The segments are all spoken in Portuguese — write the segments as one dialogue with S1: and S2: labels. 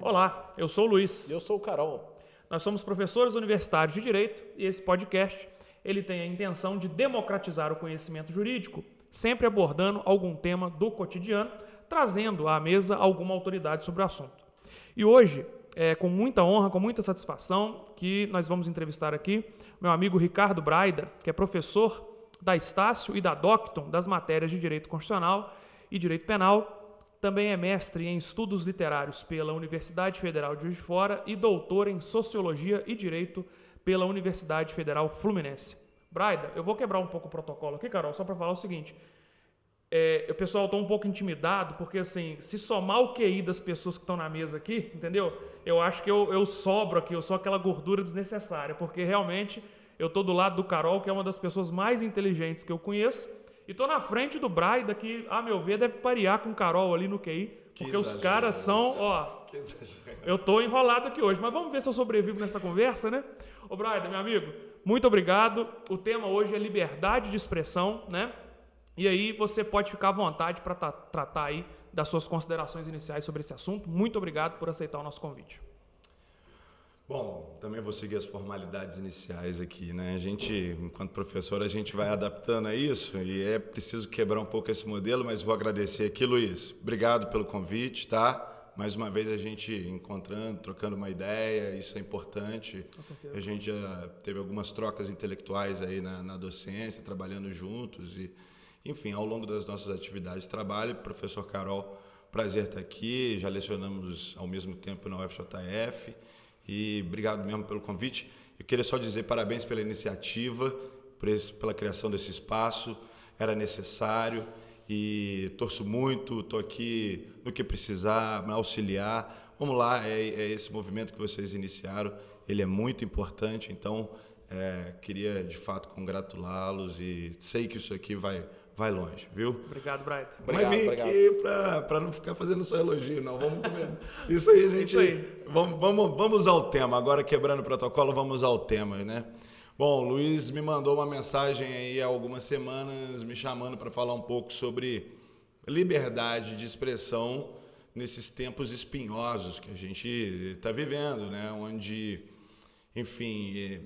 S1: Olá, eu sou o Luiz.
S2: E eu sou o Carol.
S1: Nós somos professores universitários de Direito e esse podcast ele tem a intenção de democratizar o conhecimento jurídico, sempre abordando algum tema do cotidiano, trazendo à mesa alguma autoridade sobre o assunto. E hoje, com muita honra, com muita satisfação, que nós vamos entrevistar aqui meu amigo Ricardo Braida, que é professor da Estácio e da Docton das matérias de Direito Constitucional e Direito Penal. Também é mestre em Estudos Literários pela Universidade Federal de Juiz de Fora e doutor em Sociologia e Direito pela Universidade Federal Fluminense. Braida, eu vou quebrar um pouco o protocolo aqui, Carol, só para falar o seguinte. O pessoal está um pouco intimidado, porque assim, se somar o QI das pessoas que estão na mesa aqui, entendeu? Eu acho que eu sobro aqui, eu sou aquela gordura desnecessária, porque realmente eu estou do lado do Carol, que é uma das pessoas mais inteligentes que eu conheço, e tô na frente do Braida, que, a meu ver, deve parear com o Carol ali no QI, porque os caras são, Que exagero. Eu tô enrolado aqui hoje, mas vamos ver se eu sobrevivo nessa conversa, né? Ô Braida, meu amigo, muito obrigado. O tema hoje é liberdade de expressão, né? E aí você pode ficar à vontade para tratar aí das suas considerações iniciais sobre esse assunto. Muito obrigado por aceitar o nosso convite.
S3: Bom, também vou seguir as formalidades iniciais aqui, né? A gente, enquanto professor, a gente vai adaptando a isso e é preciso quebrar um pouco esse modelo, mas vou agradecer aqui, Luiz. Obrigado pelo convite, tá? Mais uma vez a gente encontrando, trocando uma ideia, isso é importante.
S1: Com certeza.
S3: A gente já teve algumas trocas intelectuais aí na docência, trabalhando juntos e, enfim, ao longo das nossas atividades de trabalho. Professor Carol, prazer estar aqui, já lecionamos ao mesmo tempo na UFJF. E obrigado mesmo pelo convite. Eu queria só dizer parabéns pela iniciativa, pela criação desse espaço. Era necessário e torço muito, estou aqui no que precisar, me auxiliar. Vamos lá, é esse movimento que vocês iniciaram, ele é muito importante, então queria de fato congratulá-los e sei que isso aqui vai longe, viu?
S1: Obrigado, Braida.
S3: Mas vim aqui para não ficar fazendo só elogio, não. Vamos começar. Isso aí, gente.
S1: Isso aí.
S3: Vamos ao tema. Agora, quebrando o protocolo, vamos ao tema, né? Bom, o Luiz me mandou uma mensagem aí há algumas semanas me chamando para falar um pouco sobre liberdade de expressão nesses tempos espinhosos que a gente está vivendo, né? Onde, enfim,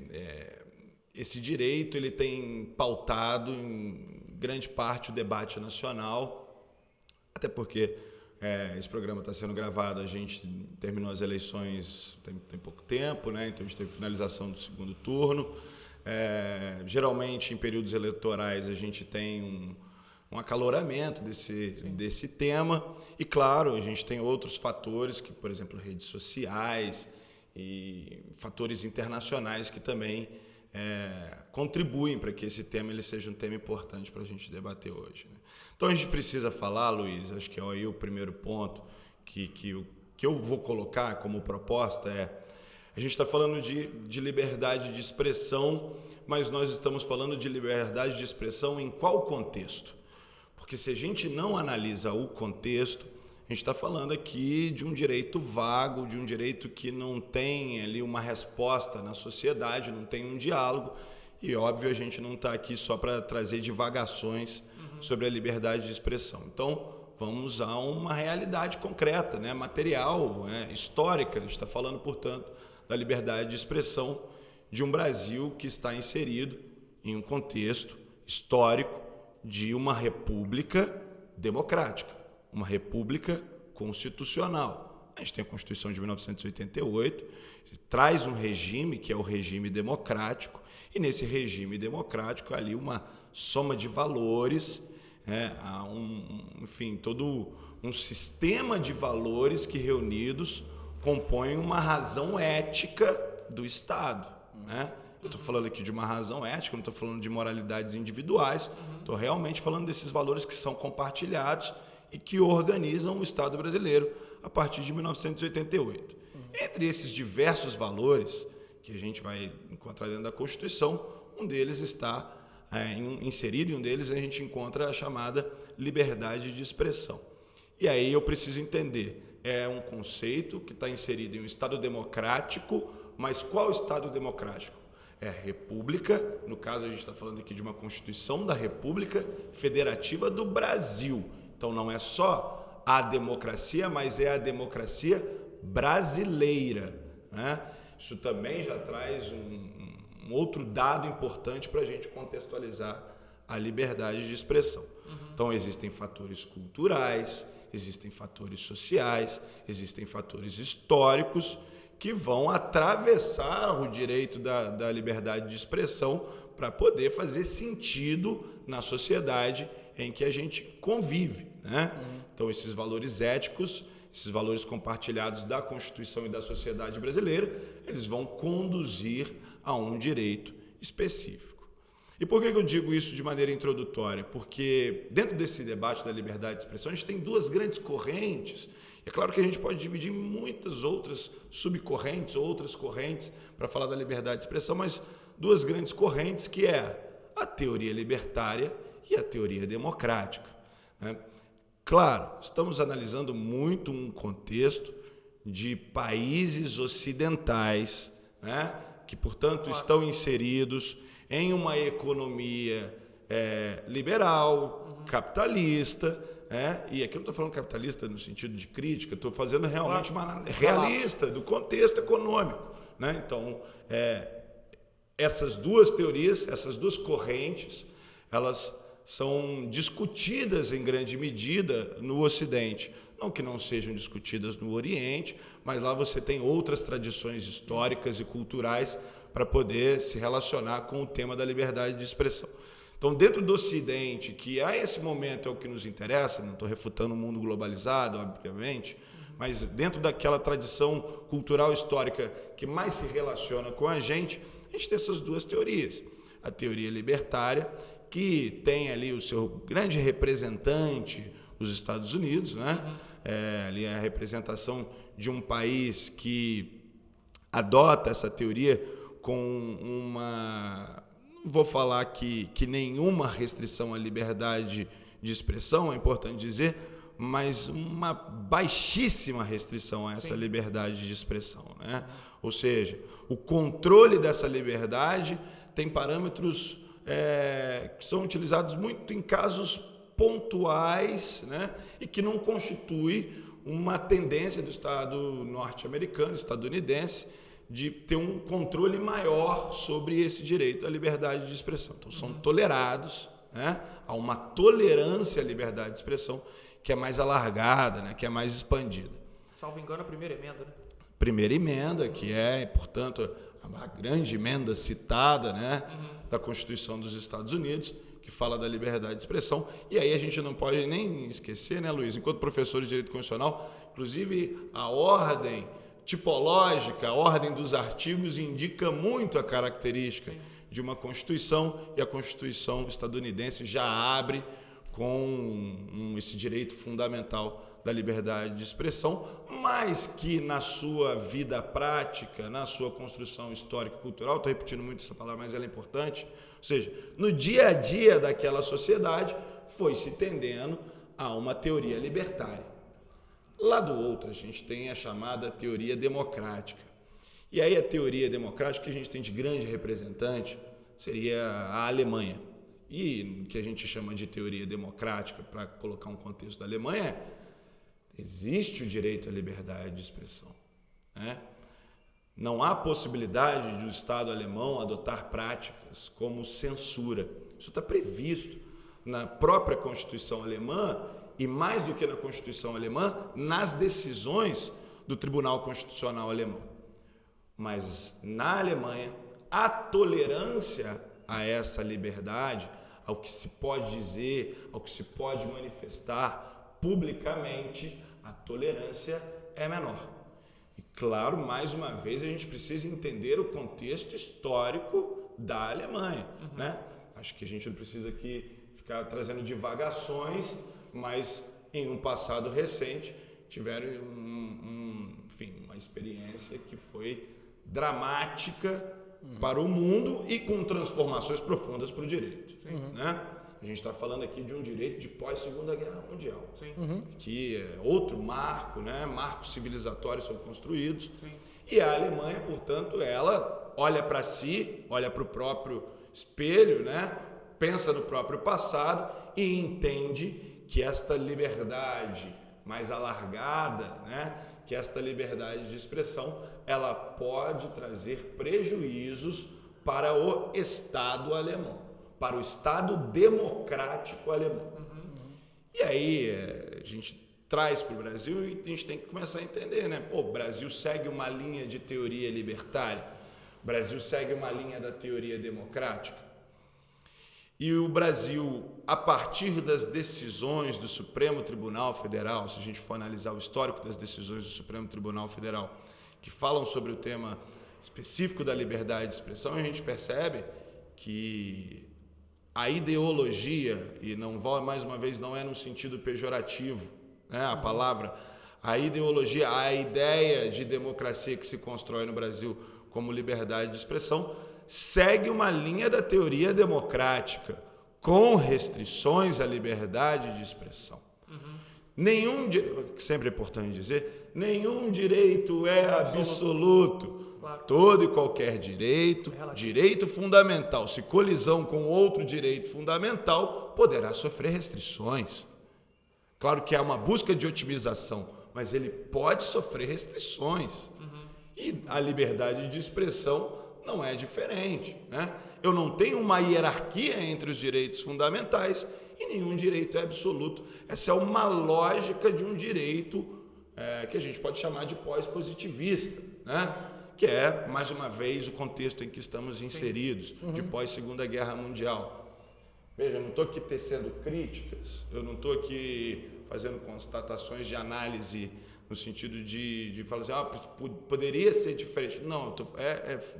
S3: esse direito ele tem pautado em grande parte o debate nacional, até porque esse programa está sendo gravado, a gente terminou as eleições tem pouco tempo, né? Então a gente teve finalização do segundo turno. Geralmente em períodos eleitorais a gente tem um acaloramento desse tema e claro, a gente tem outros fatores, que por exemplo redes sociais e fatores internacionais que também contribuem para que esse tema ele seja um tema importante para a gente debater hoje, né? Então a gente precisa falar, Luiz, acho que é aí o primeiro ponto que eu vou colocar como proposta a gente está falando de liberdade de expressão, mas nós estamos falando de liberdade de expressão em qual contexto? Porque se a gente não analisa o contexto, a gente está falando aqui de um direito vago, de um direito que não tem ali uma resposta na sociedade, não tem um diálogo. E, óbvio, a gente não está aqui só para trazer divagações sobre a liberdade de expressão. Então, vamos a uma realidade concreta, né, material, histórica. A gente está falando, portanto, da liberdade de expressão de um Brasil que está inserido em um contexto histórico de uma república democrática. Uma república constitucional. A gente tem a Constituição de 1988, traz um regime que é o regime democrático, e nesse regime democrático ali uma soma de valores, há enfim, todo um sistema de valores que reunidos compõem uma razão ética do Estado, né? Eu estou falando aqui de uma razão ética, não estou falando de moralidades individuais, estou realmente falando desses valores que são compartilhados e que organizam o Estado brasileiro a partir de 1988. Entre esses diversos valores que a gente vai encontrar dentro da Constituição, um deles está inserido, e um deles a gente encontra a chamada liberdade de expressão. E aí eu preciso entender, é um conceito que está inserido em um Estado democrático, mas qual Estado democrático? É a República, no caso a gente está falando aqui de uma Constituição da República Federativa do Brasil. Então não é só a democracia, mas é a democracia brasileira, né? Isso também já traz um outro dado importante para a gente contextualizar a liberdade de expressão. Então, existem fatores culturais, existem fatores sociais, existem fatores históricos que vão atravessar o direito da liberdade de expressão para poder fazer sentido na sociedade em que a gente convive, né? Então, esses valores éticos, esses valores compartilhados da Constituição e da sociedade brasileira, eles vão conduzir a um direito específico. E por que eu digo isso de maneira introdutória? Porque dentro desse debate da liberdade de expressão, a gente tem duas grandes correntes. É claro que a gente pode dividir em muitas outras subcorrentes, outras correntes para falar da liberdade de expressão, mas duas grandes correntes, que é a teoria libertária e a teoria democrática, né? Claro, estamos analisando muito um contexto de países ocidentais, né, que, portanto, estão inseridos em uma economia liberal, capitalista, e aqui eu não estou falando capitalista no sentido de crítica, estou fazendo realmente uma análise realista do contexto econômico, né? Então, essas duas teorias, essas duas correntes, elas são discutidas em grande medida no Ocidente. Não que não sejam discutidas no Oriente, mas lá você tem outras tradições históricas e culturais para poder se relacionar com o tema da liberdade de expressão. Então, dentro do Ocidente, que a esse momento é o que nos interessa, não estou refutando o mundo globalizado, obviamente, mas dentro daquela tradição cultural histórica que mais se relaciona com a gente tem essas duas teorias. A teoria libertária, que tem ali o seu grande representante, os Estados Unidos, né? Ali é a representação de um país que adota essa teoria com uma... Não vou falar que nenhuma restrição à liberdade de expressão, é importante dizer, mas uma baixíssima restrição a essa liberdade de expressão, né? Ou seja, o controle dessa liberdade tem parâmetros que são utilizados muito em casos pontuais, né? E que não constitui uma tendência do Estado norte-americano, estadunidense, de ter um controle maior sobre esse direito à liberdade de expressão. Então, são tolerados, né? Há uma tolerância à liberdade de expressão que é mais alargada, né? Que é mais expandida.
S1: Salvo engano, a primeira emenda, né?
S3: Primeira emenda, que é, portanto, a grande emenda citada, né, da Constituição dos Estados Unidos, que fala da liberdade de expressão. E aí a gente não pode nem esquecer, né, Luiz, enquanto professores de direito constitucional, inclusive a ordem tipológica, a ordem dos artigos indica muito a característica de uma Constituição, e a Constituição estadunidense já abre com esse direito fundamental da liberdade de expressão, mas que na sua vida prática, na sua construção histórica e cultural, estou repetindo muito essa palavra, mas ela é importante, ou seja, no dia a dia daquela sociedade, foi se tendendo a uma teoria libertária. Lá do outro, a gente tem a chamada teoria democrática. E aí a teoria democrática que a gente tem de grande representante seria a Alemanha. E o que a gente chama de teoria democrática, para colocar um contexto da Alemanha, existe o direito à liberdade de expressão, né? Não há possibilidade de o Estado alemão adotar práticas como censura. Isso está previsto na própria Constituição alemã e, mais do que na Constituição alemã, nas decisões do Tribunal Constitucional alemão. Mas na Alemanha, a tolerância a essa liberdade, ao que se pode dizer, ao que se pode manifestar publicamente, a tolerância é menor. E claro, mais uma vez, a gente precisa entender o contexto histórico da Alemanha, né? Acho que a gente não precisa aqui ficar trazendo divagações, mas em um passado recente tiveram uma experiência que foi dramática para o mundo e com transformações profundas para o direito, né? A gente está falando aqui de um direito de pós-Segunda Guerra Mundial, que é outro marco, né? Marcos civilizatórios são construídos. E a Alemanha, portanto, ela olha para si, olha para o próprio espelho, né? Pensa no próprio passado e entende que esta liberdade mais alargada, né? que esta liberdade de expressão ela pode trazer prejuízos para o Estado alemão, para o Estado democrático alemão. E aí a gente traz para o Brasil e a gente tem que começar a entender, né? Pô, o Brasil segue uma linha de teoria libertária, o Brasil segue uma linha da teoria democrática. E o Brasil, a partir das decisões do Supremo Tribunal Federal, se a gente for analisar o histórico das decisões do Supremo Tribunal Federal, que falam sobre o tema específico da liberdade de expressão, a gente percebe que a ideologia, e não vou, mais uma vez, não é no sentido pejorativo, né, a palavra, a ideologia, a ideia de democracia que se constrói no Brasil como liberdade de expressão, segue uma linha da teoria democrática, com restrições à liberdade de expressão. Nenhum, sempre é importante dizer, nenhum direito é absoluto.
S1: Claro.
S3: Todo e qualquer direito, direito fundamental, se colisão com outro direito fundamental, poderá sofrer restrições. Claro que há uma busca de otimização, mas ele pode sofrer restrições. E a liberdade de expressão não é diferente, né? Eu não tenho uma hierarquia entre os direitos fundamentais e nenhum direito é absoluto. Essa é uma lógica de um direito que a gente pode chamar de pós-positivista, né? Que é, mais uma vez, o contexto em que estamos inseridos, de pós-Segunda Guerra Mundial. Veja, eu não estou aqui tecendo críticas, eu não estou aqui fazendo constatações de análise no sentido de falar assim, poderia ser diferente. Não,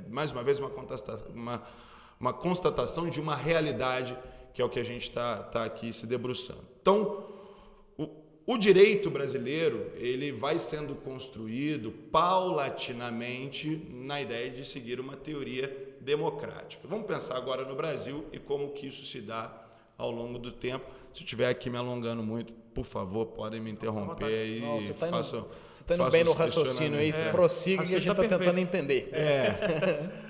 S3: mais uma vez uma constatação de uma realidade que é o que a gente está aqui se debruçando. Então, o direito brasileiro ele vai sendo construído paulatinamente na ideia de seguir uma teoria democrática. Vamos pensar agora no Brasil e como que isso se dá ao longo do tempo. Se eu estiver aqui me alongando muito, por favor, podem me interromper e façam.
S2: Você está indo bem no raciocínio aí, prossiga que a gente está tentando entender.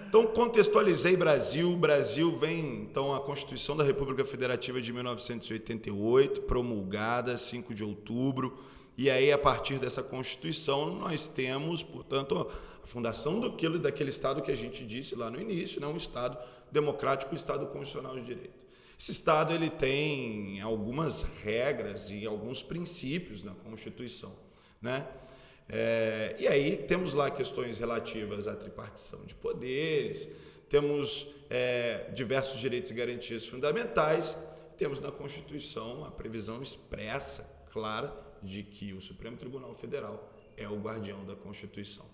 S3: Então, contextualizei Brasil. O Brasil vem, então, a Constituição da República Federativa de 1988, promulgada 5 de outubro. E aí, a partir dessa Constituição, nós temos, portanto, a fundação daquele Estado que a gente disse lá no início, né? Um Estado democrático, um Estado constitucional de direito. Esse Estado ele tem algumas regras e alguns princípios na Constituição, né? E aí temos lá questões relativas à tripartição de poderes, temos diversos direitos e garantias fundamentais, temos na Constituição a previsão expressa, clara, de que o Supremo Tribunal Federal é o guardião da Constituição.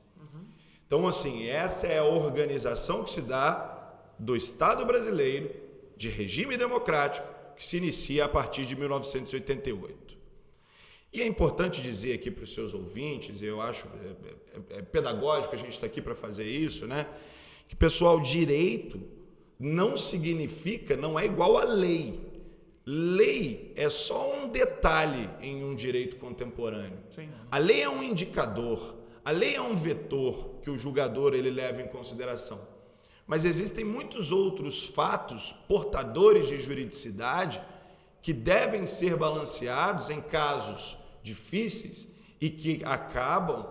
S3: Então, assim, essa é a organização que se dá do Estado brasileiro, de regime democrático, que se inicia a partir de 1988. E é importante dizer aqui para os seus ouvintes, eu acho pedagógico, a gente está aqui para fazer isso, né? Que, pessoal, direito não significa, não é igual a lei. Lei é só um detalhe em um direito contemporâneo.
S1: Sim.
S3: A lei é um indicador, a lei é um vetor que o julgador ele leva em consideração. Mas existem muitos outros fatos portadores de juridicidade que devem ser balanceados em casos difíceis e que acabam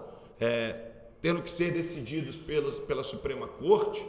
S3: tendo que ser decididos pela Suprema Corte.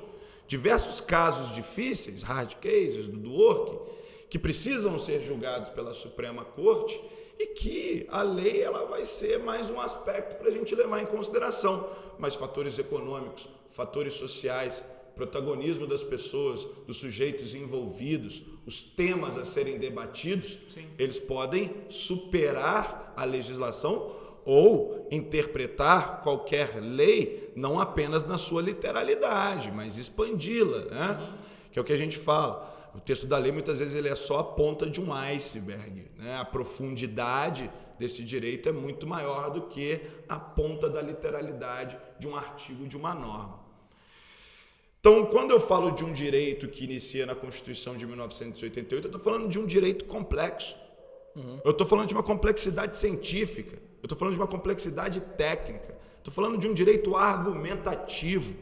S3: Diversos casos difíceis, hard cases do work, que precisam ser julgados pela Suprema Corte e que a lei ela vai ser mais um aspecto para a gente levar em consideração. Mas fatores econômicos, fatores sociais, protagonismo das pessoas, dos sujeitos envolvidos, os temas a serem debatidos,
S1: Sim.
S3: Eles podem superar a legislação ou interpretar qualquer lei não apenas na sua literalidade, mas expandi-la, né? Que é o que a gente fala. O texto da lei muitas vezes ele é só a ponta de um iceberg, né? A profundidade desse direito é muito maior do que a ponta da literalidade de um artigo, de uma norma. Então, quando eu falo de um direito que inicia na Constituição de 1988, eu estou falando de um direito complexo. Eu estou falando de uma complexidade científica, eu estou falando de uma complexidade técnica, estou falando de um direito argumentativo.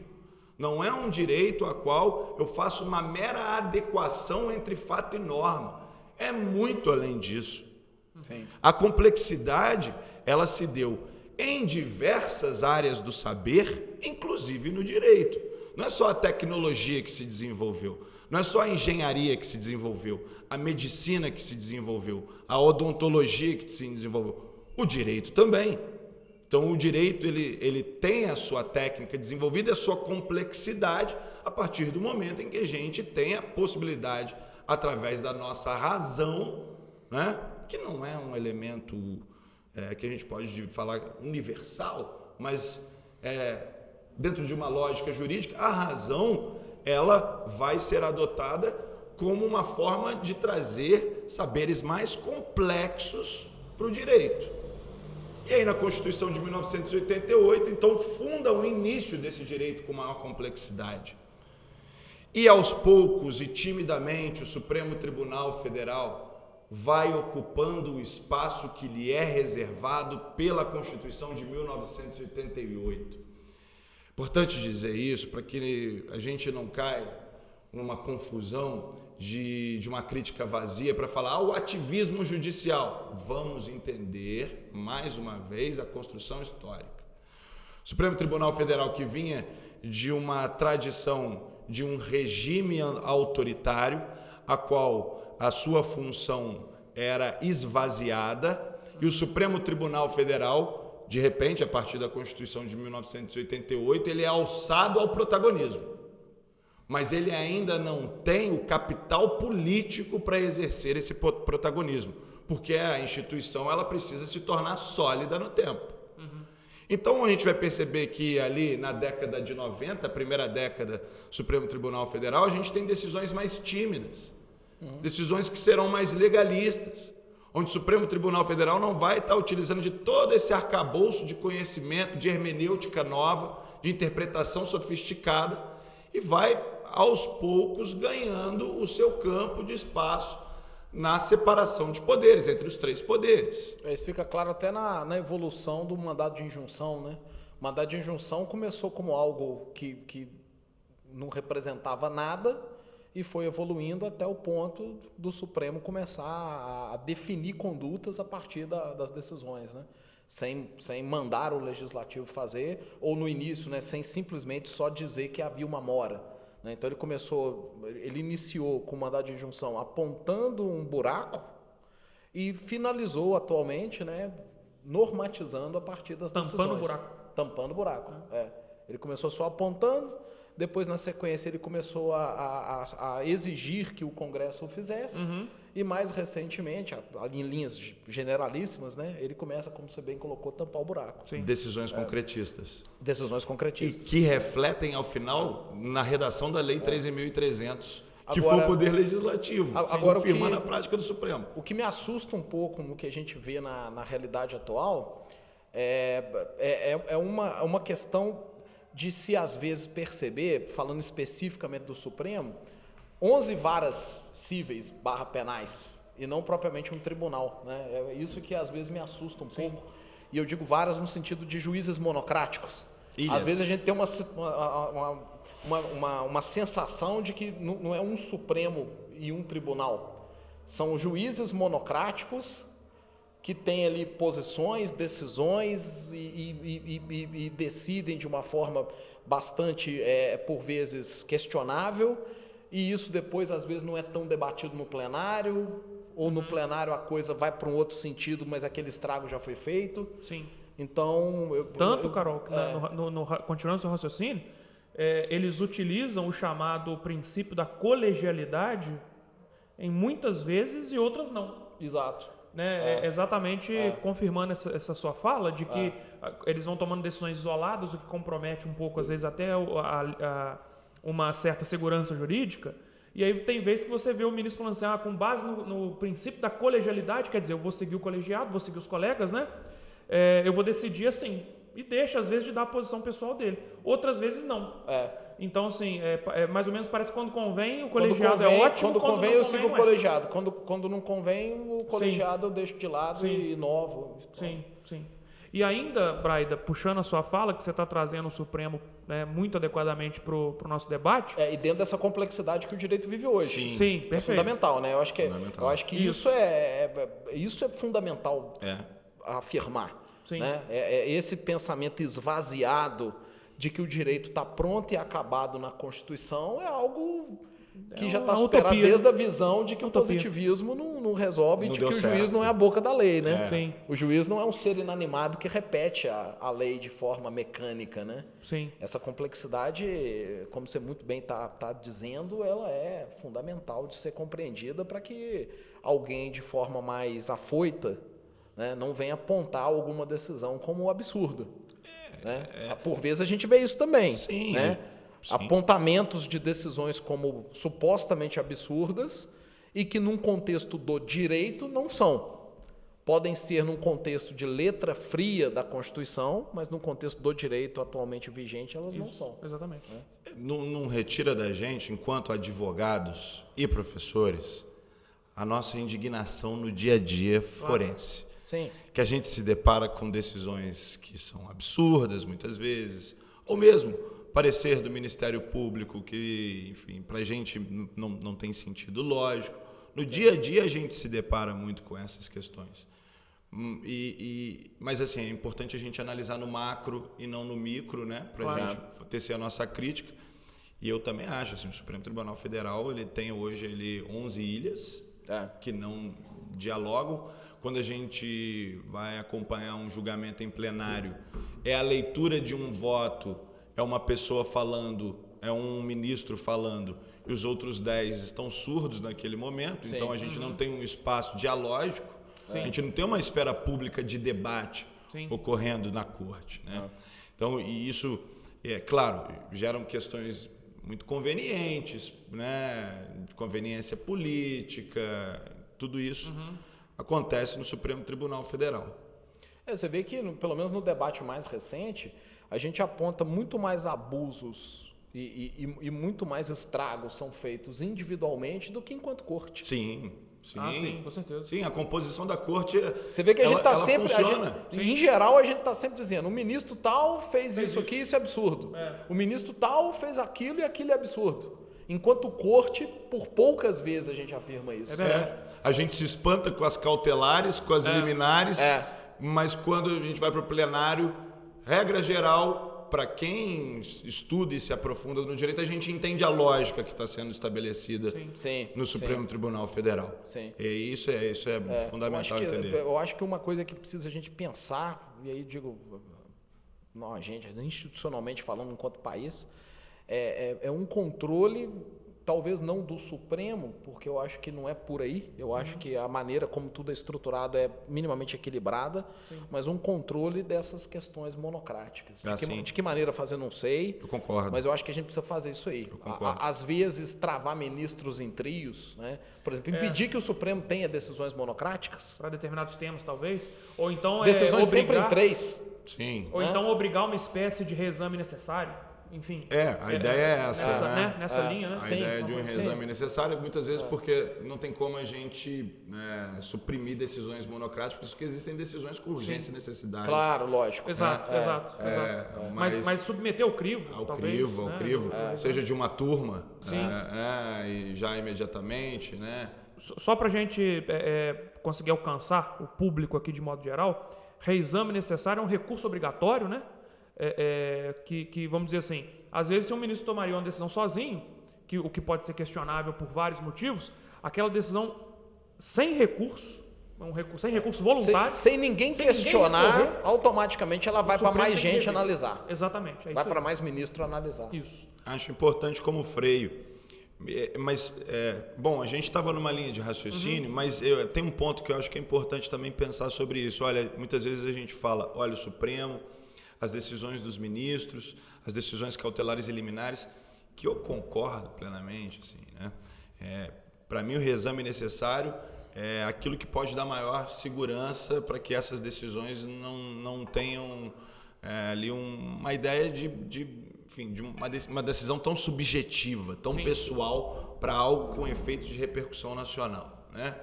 S3: Não é um direito a qual eu faço uma mera adequação entre fato e norma. É muito além disso.
S2: Sim.
S3: A complexidade, ela se deu em diversas áreas do saber, inclusive no direito. Não é só a tecnologia que se desenvolveu, não é só a engenharia que se desenvolveu, a medicina que se desenvolveu, a odontologia que se desenvolveu, o direito também. Então o direito ele tem a sua técnica desenvolvida, a sua complexidade, a partir do momento em que a gente tem a possibilidade, através da nossa razão, né, que não é um elemento que a gente pode falar universal, mas dentro de uma lógica jurídica, a razão ela vai ser adotada como uma forma de trazer saberes mais complexos para o direito. E aí na Constituição de 1988, então, funda o início desse direito com maior complexidade. E aos poucos e timidamente o Supremo Tribunal Federal vai ocupando o espaço que lhe é reservado pela Constituição de 1988. Importante dizer isso para que a gente não caia numa confusão de uma crítica vazia para falar o ativismo judicial. Vamos entender, mais uma vez, a construção histórica. O Supremo Tribunal Federal, que vinha de uma tradição de um regime autoritário, a qual a sua função era esvaziada, e o Supremo Tribunal Federal, de repente, a partir da Constituição de 1988, ele é alçado ao protagonismo. Mas ele ainda não tem o capital político para exercer esse protagonismo, porque a instituição ela precisa se tornar sólida no tempo. Então a gente vai perceber que ali na década de 90, a primeira década do Supremo Tribunal Federal, a gente tem decisões mais tímidas, decisões que serão mais legalistas, onde o Supremo Tribunal Federal não vai estar utilizando de todo esse arcabouço de conhecimento, de hermenêutica nova, de interpretação sofisticada, e vai aos poucos ganhando o seu campo de espaço na separação de poderes, entre os três poderes.
S2: Isso fica claro até na evolução do mandado de injunção, né? O mandado de injunção começou como algo que não representava nada e foi evoluindo até o ponto do Supremo começar a definir condutas a partir das decisões, né? Sem mandar o Legislativo fazer, ou no início, né, sem simplesmente só dizer que havia uma mora. Então ele iniciou com o mandado de injunção apontando um buraco e finalizou atualmente, né, normatizando a partir das decisões. Tampando o buraco. Ele começou só apontando, depois na sequência ele começou a exigir que o Congresso o fizesse, e mais recentemente, em linhas generalíssimas, né, ele começa, como você bem colocou, tampar o buraco.
S3: Sim. Decisões concretistas.
S2: Decisões concretistas.
S3: E que refletem, ao final, na redação da Lei 13.300, que foi o Poder Legislativo, confirmando a prática do Supremo.
S2: O que me assusta um pouco no que a gente vê na realidade atual é uma questão de se, às vezes, perceber, falando especificamente do Supremo, 11 varas cíveis / penais, e não propriamente um tribunal, né? É isso que às vezes me assusta um pouco. E eu digo varas no sentido de juízes monocráticos. Às vezes a gente tem uma sensação de que não é um Supremo e um tribunal. São juízes monocráticos que têm ali posições, decisões e decidem de uma forma bastante, por vezes, questionável. E isso depois, às vezes, não é tão debatido no plenário, ou no plenário a coisa vai para um outro sentido, mas aquele estrago já foi feito.
S1: Sim.
S2: Então...
S1: Carol, continuando seu raciocínio, eles utilizam o chamado princípio da colegialidade em muitas vezes e outras não.
S2: Exato.
S1: Né? Exatamente confirmando essa sua fala de que eles vão tomando decisões isoladas, o que compromete um pouco, às vezes, até uma certa segurança jurídica, e aí tem vezes que você vê o ministro falando assim, com base no princípio da colegialidade, quer dizer, eu vou seguir o colegiado, vou seguir os colegas, né? Eu vou decidir assim, e deixa, às vezes, de dar a posição pessoal dele. Outras vezes, não. Então, assim, mais ou menos parece que quando convém, o colegiado é ótimo.
S2: Quando convém, eu sigo o colegiado. Quando não convém, o colegiado eu deixo de lado e inovo.
S1: Sim. E ainda, Braida, puxando a sua fala, que você está trazendo o Supremo, né, muito adequadamente para o nosso debate.
S2: E dentro dessa complexidade que o direito vive hoje.
S1: Sim, perfeito.
S2: É fundamental, né? Eu acho que isso é fundamental afirmar.
S1: Sim.
S2: Né? Esse pensamento esvaziado de que o direito está pronto e acabado na Constituição é algo que já está superado
S1: utopia,
S2: desde a visão de que
S1: utopia.
S2: o positivismo não resolve,
S3: Não
S2: de
S3: deu
S2: que o juiz
S3: certo.
S2: não é a boca da lei, né?
S1: Sim.
S2: O juiz não é um ser inanimado que repete a lei de forma mecânica, né?
S1: Sim.
S2: Essa complexidade, como você muito bem está dizendo, ela é fundamental de ser compreendida para que alguém de forma mais afoita, né, não venha apontar alguma decisão como absurda. Né? Por vezes a gente vê isso também.
S3: Sim,
S2: né?
S3: sim.
S2: Apontamentos de decisões como supostamente absurdas e que num contexto do direito não são. Podem ser num contexto de letra fria da Constituição, mas no contexto do direito atualmente vigente elas não são.
S1: Exatamente.
S3: Não retira da gente, enquanto advogados e professores, a nossa indignação no dia a dia forense.
S2: Sim.
S3: Que a gente se depara com decisões que são absurdas muitas vezes, ou mesmo parecer do Ministério Público que, enfim, para a gente não tem sentido lógico. No dia a dia a gente se depara muito com essas questões. Mas assim, é importante a gente analisar no macro e não no micro, né? Para a gente tecer a nossa crítica. E eu também acho, assim, o Supremo Tribunal Federal ele tem hoje 11 ilhas que não dialogam. Quando a gente vai acompanhar um julgamento em plenário, é a leitura de um voto, é uma pessoa falando, é um ministro falando, e os outros 10 estão surdos naquele momento, então a gente não tem um espaço dialógico, a gente não tem uma esfera pública de debate ocorrendo na corte. Né? Então, e isso, claro, geram questões muito convenientes, né? De conveniência política, tudo isso acontece no Supremo Tribunal Federal.
S2: Você vê que, pelo menos no debate mais recente, a gente aponta muito mais abusos e muito mais estragos são feitos individualmente do que enquanto corte.
S3: Sim,
S1: Com certeza.
S3: Sim, a composição da corte.
S2: Você vê que a gente está sempre.
S3: Funciona.
S2: Em geral, a gente está sempre dizendo: o ministro tal fez isso aqui, isso é absurdo. O ministro tal fez aquilo e aquilo é absurdo. Enquanto corte, por poucas vezes a gente afirma isso.
S1: É verdade.
S3: A gente se espanta com as cautelares, com as liminares, mas quando a gente vai para o plenário, regra geral, para quem estuda e se aprofunda no direito, a gente entende a lógica que está sendo estabelecida no Supremo Tribunal Federal. E isso é fundamental entender.
S2: Eu acho que uma coisa que precisa a gente pensar, e aí digo, não, a gente, institucionalmente falando enquanto país, é um controle, talvez não do Supremo, porque eu acho que não é por aí, eu acho que a maneira como tudo é estruturado é minimamente equilibrada, mas um controle dessas questões monocráticas. De que maneira fazer, não sei.
S3: Eu concordo.
S2: Mas eu acho que a gente precisa fazer isso aí. Às vezes, travar ministros em trios, né? Por exemplo, impedir que o Supremo tenha decisões monocráticas.
S1: Para determinados temas, talvez. Ou então
S2: decisões sempre em 3.
S3: Sim.
S1: Ou então obrigar uma espécie de reexame necessário. Enfim.
S3: A ideia é essa.
S1: Nessa linha, né?
S3: A ideia de um reexame necessário, muitas vezes porque não tem como a gente suprimir decisões monocráticas, porque existem decisões com urgência e necessidade.
S2: Claro, lógico.
S1: Exato. Mas submeter ao crivo,
S3: ao
S1: talvez.
S3: crivo, seja de uma turma, e já imediatamente, né?
S1: Só para a gente conseguir alcançar o público aqui de modo geral, reexame necessário é um recurso obrigatório, né? Que, vamos dizer assim, às vezes se um ministro tomaria uma decisão sozinho, o que pode ser questionável por vários motivos, aquela decisão sem recurso voluntário,
S2: sem ninguém questionar, automaticamente ela vai para mais gente analisar.
S1: Exatamente.
S2: Vai para mais ministro analisar.
S1: Isso.
S3: Acho importante como freio. Mas, bom, a gente estava numa linha de raciocínio, mas tem um ponto que eu acho que é importante também pensar sobre isso. Olha, muitas vezes a gente fala, olha, o Supremo, as decisões dos ministros, as decisões cautelares e liminares, que eu concordo plenamente, assim, né? Para mim, o reexame necessário é aquilo que pode dar maior segurança para que essas decisões não tenham ali uma ideia de uma decisão tão subjetiva, tão pessoal, para algo com efeitos de repercussão nacional, né?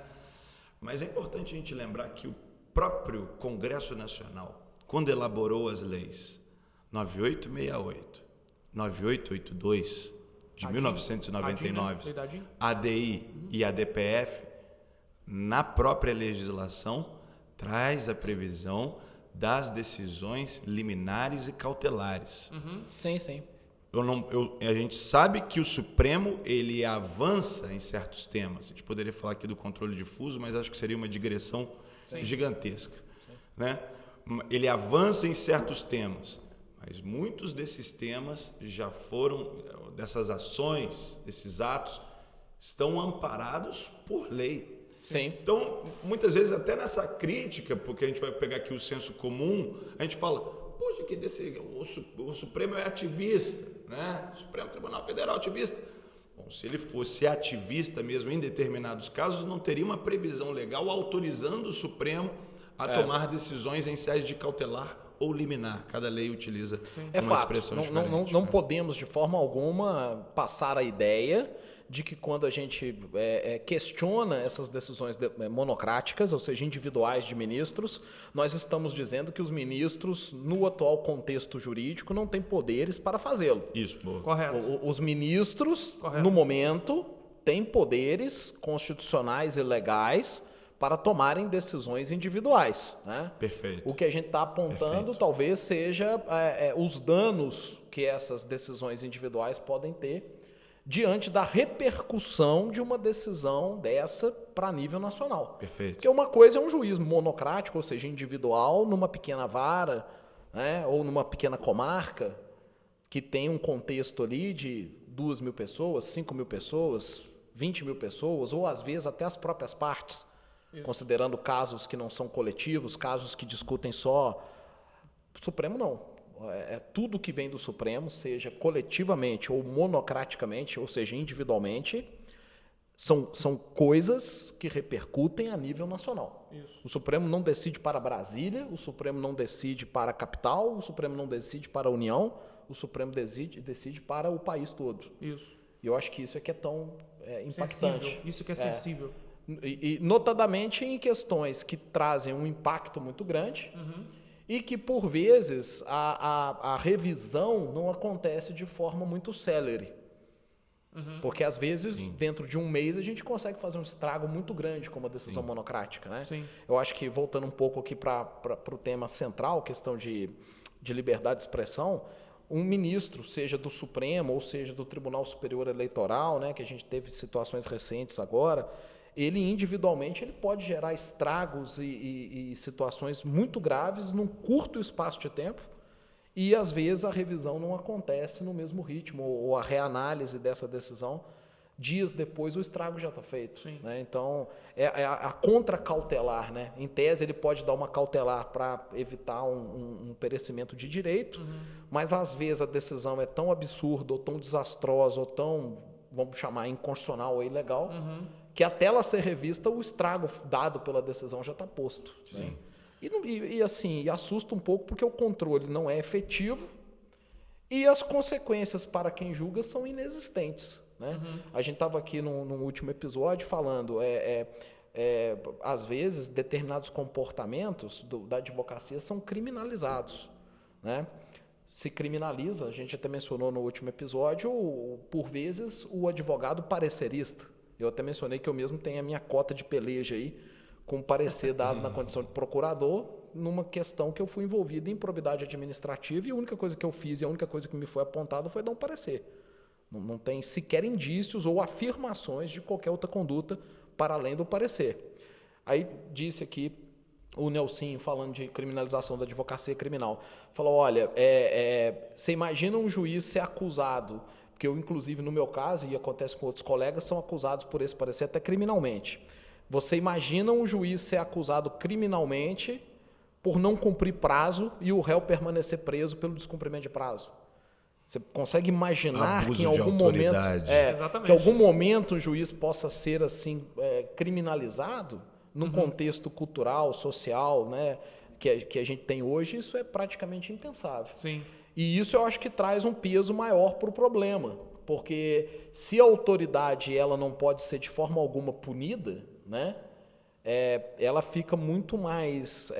S3: Mas é importante a gente lembrar que o próprio Congresso Nacional, quando elaborou as leis 9868, 9882 de 1999, ADI e ADPF, na própria legislação traz a previsão das decisões liminares e cautelares.
S2: Sim, sim.
S3: A gente sabe que o Supremo ele avança em certos temas. A gente poderia falar aqui do controle difuso, mas acho que seria uma digressão gigantesca. Né? Ele avança em certos temas, mas muitos desses temas já foram, dessas ações, desses atos, estão amparados por lei.
S2: Sim.
S3: Então, muitas vezes, até nessa crítica, porque a gente vai pegar aqui o senso comum, a gente fala, poxa, o Supremo é ativista, né? O Supremo Tribunal Federal é ativista. Bom, se ele fosse ativista mesmo em determinados casos, não teria uma previsão legal autorizando o Supremo a tomar decisões em sede de cautelar ou liminar. Cada lei utiliza uma expressão diferente.
S2: Não podemos, de forma alguma, passar a ideia de que quando a gente questiona essas decisões monocráticas, ou seja, individuais de ministros, nós estamos dizendo que os ministros, no atual contexto jurídico, não têm poderes para fazê-lo.
S3: Isso, boa.
S1: Correto.
S2: Os ministros,
S1: Correto.
S2: no momento, têm poderes constitucionais e legais para tomarem decisões individuais. Né?
S3: Perfeito.
S2: O que a gente está apontando talvez seja os danos que essas decisões individuais podem ter diante da repercussão de uma decisão dessa para nível nacional.
S3: Perfeito.
S2: Porque uma coisa é um juiz monocrático, ou seja, individual, numa pequena vara, né, ou numa pequena comarca, que tem um contexto ali de 2.000 pessoas, 5.000 pessoas, 20.000 pessoas, ou às vezes até as próprias partes, considerando casos que não são coletivos, casos que discutem só. O Supremo não. Tudo que vem do Supremo, seja coletivamente ou monocraticamente, ou seja, individualmente, são coisas que repercutem a nível nacional.
S1: Isso.
S2: O Supremo não decide para Brasília, o Supremo não decide para a capital, o Supremo não decide para a União, o Supremo decide para o país todo.
S1: Isso.
S2: E eu acho que isso é que é tão impactante.
S1: Sensível. Isso que é sensível.
S2: E notadamente em questões que trazem um impacto muito grande, e que, por vezes, a revisão não acontece de forma muito célere. Porque, às vezes, dentro de um mês, a gente consegue fazer um estrago muito grande com uma decisão monocrática. Né?
S1: Sim.
S2: Eu acho que, voltando um pouco aqui para o tema central, questão de liberdade de expressão, um ministro, seja do Supremo ou seja do Tribunal Superior Eleitoral, né, que a gente teve situações recentes agora, ele individualmente ele pode gerar estragos e situações muito graves num curto espaço de tempo, e às vezes a revisão não acontece no mesmo ritmo, ou a reanálise dessa decisão, dias depois o estrago já está feito. Né? Então, a contracautelar, né? Em tese ele pode dar uma cautelar para evitar um perecimento de direito, mas às vezes a decisão é tão absurda, ou tão desastrosa, ou tão, vamos chamar, inconstitucional ou ilegal, que até ela ser revista, o estrago dado pela decisão já está posto. Né? E assim, assusta um pouco porque o controle não é efetivo e as consequências para quem julga são inexistentes. Né? A gente estava aqui no último episódio falando, às vezes, determinados comportamentos da advocacia são criminalizados. Né? Se criminaliza, a gente até mencionou no último episódio, por vezes, o advogado parecerista. Eu até mencionei que eu mesmo tenho a minha cota de peleja aí, com parecer dado na condição de procurador, numa questão que eu fui envolvido em improbidade administrativa, e a única coisa que eu fiz e a única coisa que me foi apontada foi dar um parecer. Não tem sequer indícios ou afirmações de qualquer outra conduta para além do parecer. Aí disse aqui o Nelson, falando de criminalização da advocacia criminal, falou, olha, você imagina um juiz ser acusado, porque eu, inclusive, no meu caso, e acontece com outros colegas, são acusados por esse parecer até criminalmente. Você imagina um juiz ser acusado criminalmente por não cumprir prazo e o réu permanecer preso pelo descumprimento de prazo? Você consegue imaginar que em algum momento, que em algum momento o juiz possa ser assim criminalizado num contexto cultural, social, né, que a gente tem hoje? Isso é praticamente impensável.
S1: Sim.
S2: E isso eu acho que traz um peso maior para o problema, porque se a autoridade ela não pode ser de forma alguma punida, né, ela fica muito mais,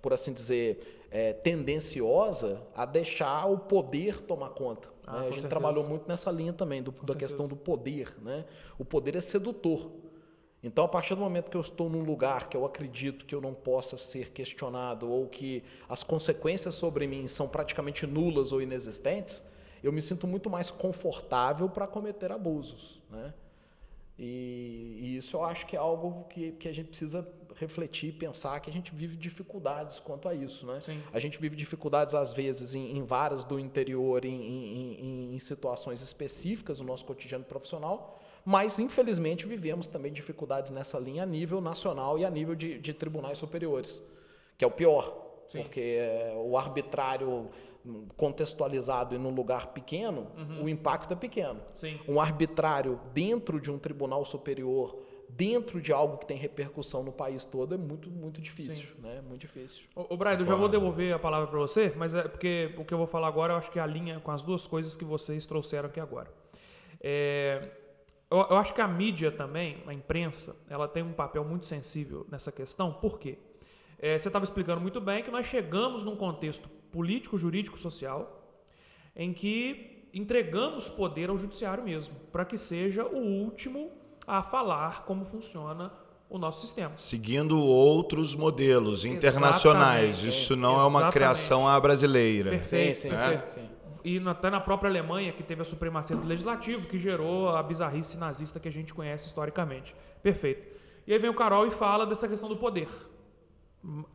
S2: por assim dizer, tendenciosa a deixar o poder tomar conta. Né? A gente trabalhou muito nessa linha também, da questão do poder. Né? O poder é sedutor. Então, a partir do momento que eu estou num lugar que eu acredito que eu não possa ser questionado ou que as consequências sobre mim são praticamente nulas ou inexistentes, eu me sinto muito mais confortável para cometer abusos, né? E isso eu acho que é algo que a gente precisa refletir, pensar, que a gente vive dificuldades quanto a isso, né?
S1: Sim.
S2: A gente vive dificuldades, às vezes, em várias do interior, em situações específicas do nosso cotidiano profissional, mas, infelizmente, vivemos também dificuldades nessa linha a nível nacional e a nível de tribunais superiores, que é o pior,
S1: Sim.
S2: porque o arbitrário contextualizado e num lugar pequeno, o impacto é pequeno.
S1: Sim.
S2: Um arbitrário dentro de um tribunal superior, dentro de algo que tem repercussão no país todo, é muito, muito difícil, né? Muito difícil.
S1: Ô Brian, eu já vou devolver a palavra para você, mas é porque o que eu vou falar agora eu acho que alinha com as duas coisas que vocês trouxeram aqui agora. Eu acho que a mídia também, a imprensa, ela tem um papel muito sensível nessa questão. Por quê? Você estava explicando muito bem que nós chegamos num contexto político, jurídico, social, em que entregamos poder ao judiciário mesmo, para que seja o último a falar como funciona o nosso sistema.
S3: Seguindo outros modelos internacionais.
S1: Exatamente.
S3: Isso não é uma criação à brasileira.
S1: Perfeito.
S2: Sim.
S1: E até na própria Alemanha, que teve a supremacia do legislativo, que gerou a bizarrice nazista que a gente conhece historicamente. Perfeito. E aí vem o Carol e fala dessa questão do poder.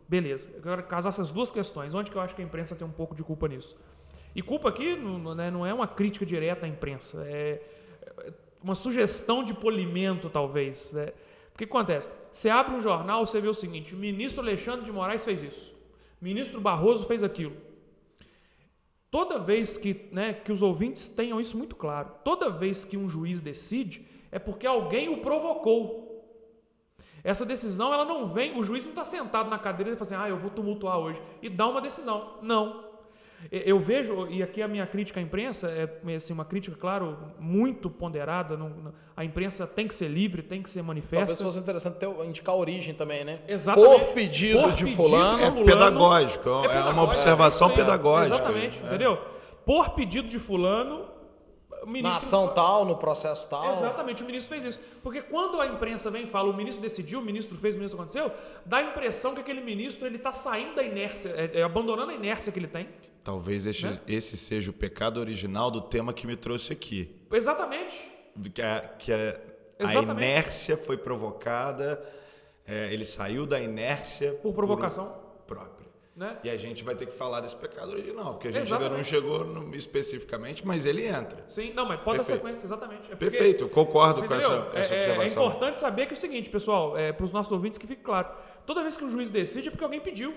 S1: Beleza. Eu quero casar essas duas questões. Onde que eu acho que a imprensa tem um pouco de culpa nisso? E culpa aqui não é uma crítica direta à imprensa. É uma sugestão de polimento, talvez. Porque o que acontece? Você abre um jornal, você vê o seguinte: o ministro Alexandre de Moraes fez isso. O ministro Barroso fez aquilo. Toda vez que os ouvintes tenham isso muito claro, toda vez que um juiz decide, é porque alguém o provocou. Essa decisão, ela não vem, o juiz não está sentado na cadeira e fala assim, eu vou tumultuar hoje, e dá uma decisão. Não. Eu vejo, e aqui a minha crítica à imprensa é assim, uma crítica, claro, muito ponderada. A imprensa tem que ser livre, tem que ser manifesta.
S2: Talvez fosse interessante indicar a origem também, né?
S1: Exatamente.
S2: Por pedido de fulano.
S3: É pedagógico, é uma observação pedagógica.
S1: Exatamente, entendeu? Por pedido de fulano, o ministro...
S2: Na ação tal, no processo tal.
S1: Exatamente, o ministro fez isso. Porque quando a imprensa vem e fala, o ministro decidiu, o ministro fez, o ministro aconteceu, dá a impressão que aquele ministro está saindo da inércia, abandonando a inércia que ele tem.
S3: Talvez esse seja o pecado original do tema que me trouxe aqui.
S1: Exatamente.
S3: A inércia foi provocada, ele saiu da inércia
S1: por provocação
S3: própria.
S1: Né?
S3: E a gente vai ter que falar desse pecado original, porque a gente ainda não chegou especificamente, mas ele entra.
S1: Sim, não, mas pode dar sequência, exatamente.
S3: Perfeito, eu concordo com essa observação.
S1: É importante saber que é o seguinte, pessoal, para os nossos ouvintes que fique claro, toda vez que um juiz decide é porque alguém pediu.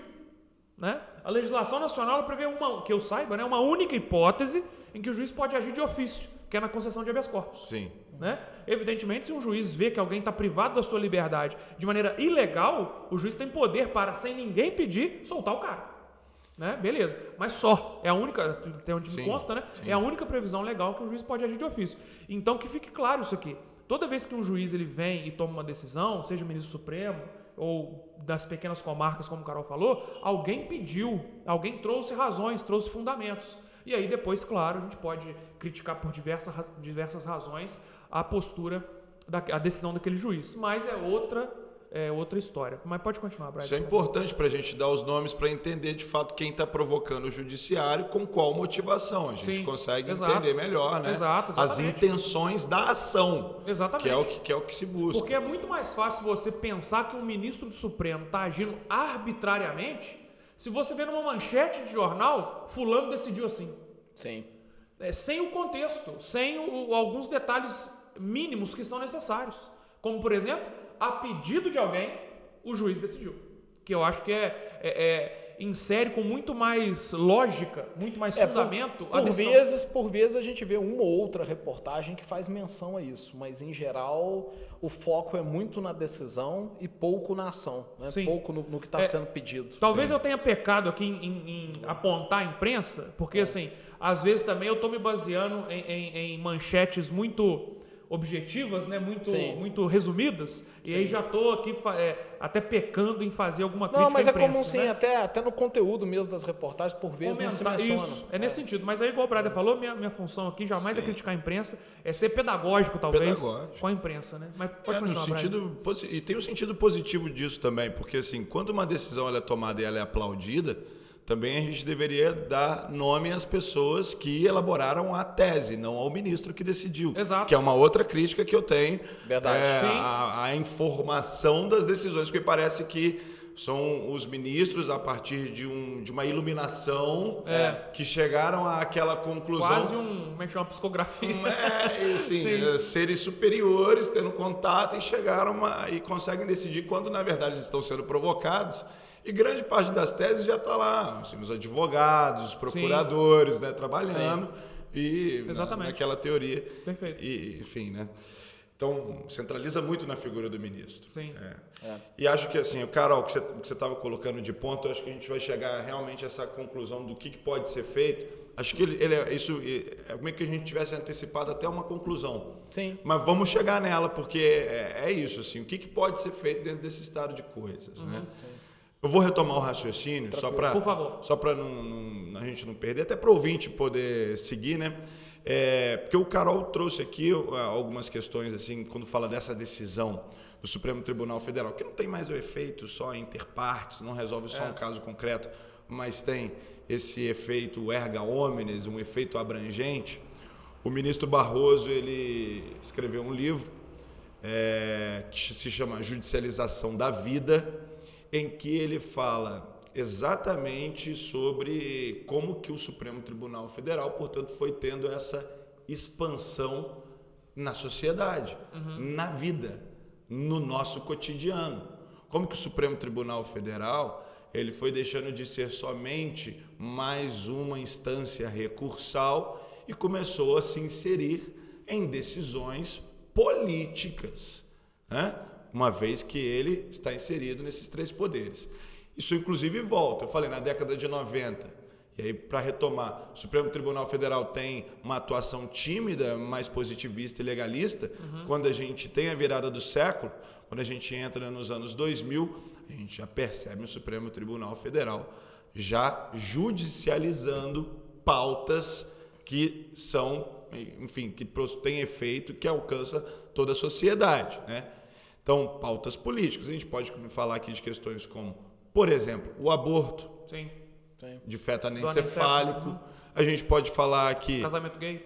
S1: Né? A legislação nacional prevê que eu saiba, uma única hipótese em que o juiz pode agir de ofício, que é na concessão de habeas corpus.
S3: Sim.
S1: Né? Evidentemente, se um juiz vê que alguém está privado da sua liberdade de maneira ilegal, o juiz tem poder para, sem ninguém pedir, soltar o cara. Né? Beleza. Mas só. É a única, tem onde me consta, né? É a única previsão legal que o juiz pode agir de ofício. Então, que fique claro isso aqui. Toda vez que um juiz ele vem e toma uma decisão, seja o ministro Supremo, ou das pequenas comarcas, como o Carol falou, alguém pediu, alguém trouxe razões, trouxe fundamentos. E aí depois, claro, a gente pode criticar por diversas razões a postura, a decisão daquele juiz. Mas é outra história. Mas pode continuar, Brian.
S3: Isso é importante para a gente dar os nomes para entender de fato quem está provocando o judiciário, com qual motivação. A gente consegue entender melhor, né? As intenções da ação.
S1: Exatamente.
S3: Que é o que se busca.
S1: Porque é muito mais fácil você pensar que um ministro do Supremo está agindo arbitrariamente se você vê numa manchete de jornal, fulano decidiu assim.
S2: Sim.
S1: Sem o contexto, sem alguns detalhes mínimos que são necessários. Como, por exemplo, a pedido de alguém, o juiz decidiu. Que eu acho que insere com muito mais lógica, muito mais fundamento a decisão.
S2: Por vezes a gente vê uma ou outra reportagem que faz menção a isso, mas em geral o foco é muito na decisão e pouco na ação, né? Pouco no que está sendo pedido.
S1: Talvez eu tenha pecado aqui em apontar a imprensa, porque assim, às vezes também eu estou me baseando em manchetes muito objetivas, né?
S2: Sim.
S1: Muito resumidas, e aí já estou aqui até pecando em fazer alguma crítica
S2: Não, mas
S1: à
S2: é comum
S1: imprensa,
S2: sim,
S1: né?
S2: até no conteúdo mesmo das reportagens, por vezes não se menciona.
S1: Isso, é nesse sentido. Mas aí, igual o Brader falou, minha função aqui jamais é criticar a imprensa, é ser pedagógico, talvez, com a imprensa, né? Mas pode
S3: no
S1: continuar,
S3: sentido e tem um sentido positivo disso também, porque assim, quando uma decisão ela é tomada e ela é aplaudida, também a gente deveria dar nome às pessoas que elaboraram a tese, não ao ministro que decidiu.
S1: Exato.
S3: Que é uma outra crítica que eu tenho.
S2: Verdade.
S1: Sim.
S3: A informação das decisões, porque parece que são os ministros, a partir de uma iluminação, que chegaram àquela conclusão.
S1: Quase como é que chama, psicografia.
S3: Assim, seres superiores tendo contato e chegaram e conseguem decidir quando, na verdade, eles estão sendo provocados. E grande parte das teses já está lá, assim, os advogados, os procuradores, né, trabalhando e naquela teoria.
S1: Perfeito.
S3: Enfim, né? Então, centraliza muito na figura do ministro.
S1: Sim.
S3: E acho que, assim, Carol, o que você estava colocando de ponto, acho que a gente vai chegar realmente a essa conclusão do que pode ser feito. Acho que é como que a gente tivesse antecipado até uma conclusão.
S2: Sim.
S3: Mas vamos chegar nela, porque é isso, assim, o que pode ser feito dentro desse estado de coisas, né?
S2: Sim.
S3: Eu vou retomar o raciocínio,
S1: Por favor.
S3: só para a gente não perder, até para o ouvinte poder seguir, né? Porque o Carol trouxe aqui algumas questões, assim, quando fala dessa decisão do Supremo Tribunal Federal, que não tem mais o efeito só interpartes, não resolve só um caso concreto, mas tem esse efeito erga omnes, um efeito abrangente. O ministro Barroso, ele escreveu um livro que se chama Judicialização da Vida, em que ele fala exatamente sobre como que o Supremo Tribunal Federal, portanto, foi tendo essa expansão na sociedade, na vida, no nosso cotidiano. Como que o Supremo Tribunal Federal ele foi deixando de ser somente mais uma instância recursal e começou a se inserir em decisões políticas, né? Uma vez que ele está inserido nesses três poderes. Isso, inclusive, volta. Eu falei, na década de 90, e aí, para retomar, o Supremo Tribunal Federal tem uma atuação tímida, mais positivista e legalista. Quando a gente tem a virada do século, quando a gente entra nos anos 2000, a gente já percebe o Supremo Tribunal Federal já judicializando pautas que são, enfim, que têm efeito, que alcança toda a sociedade, né? Então, pautas políticas. A gente pode falar aqui de questões como, por exemplo, o aborto de feto anencefálico. A gente pode falar aqui
S1: casamento gay,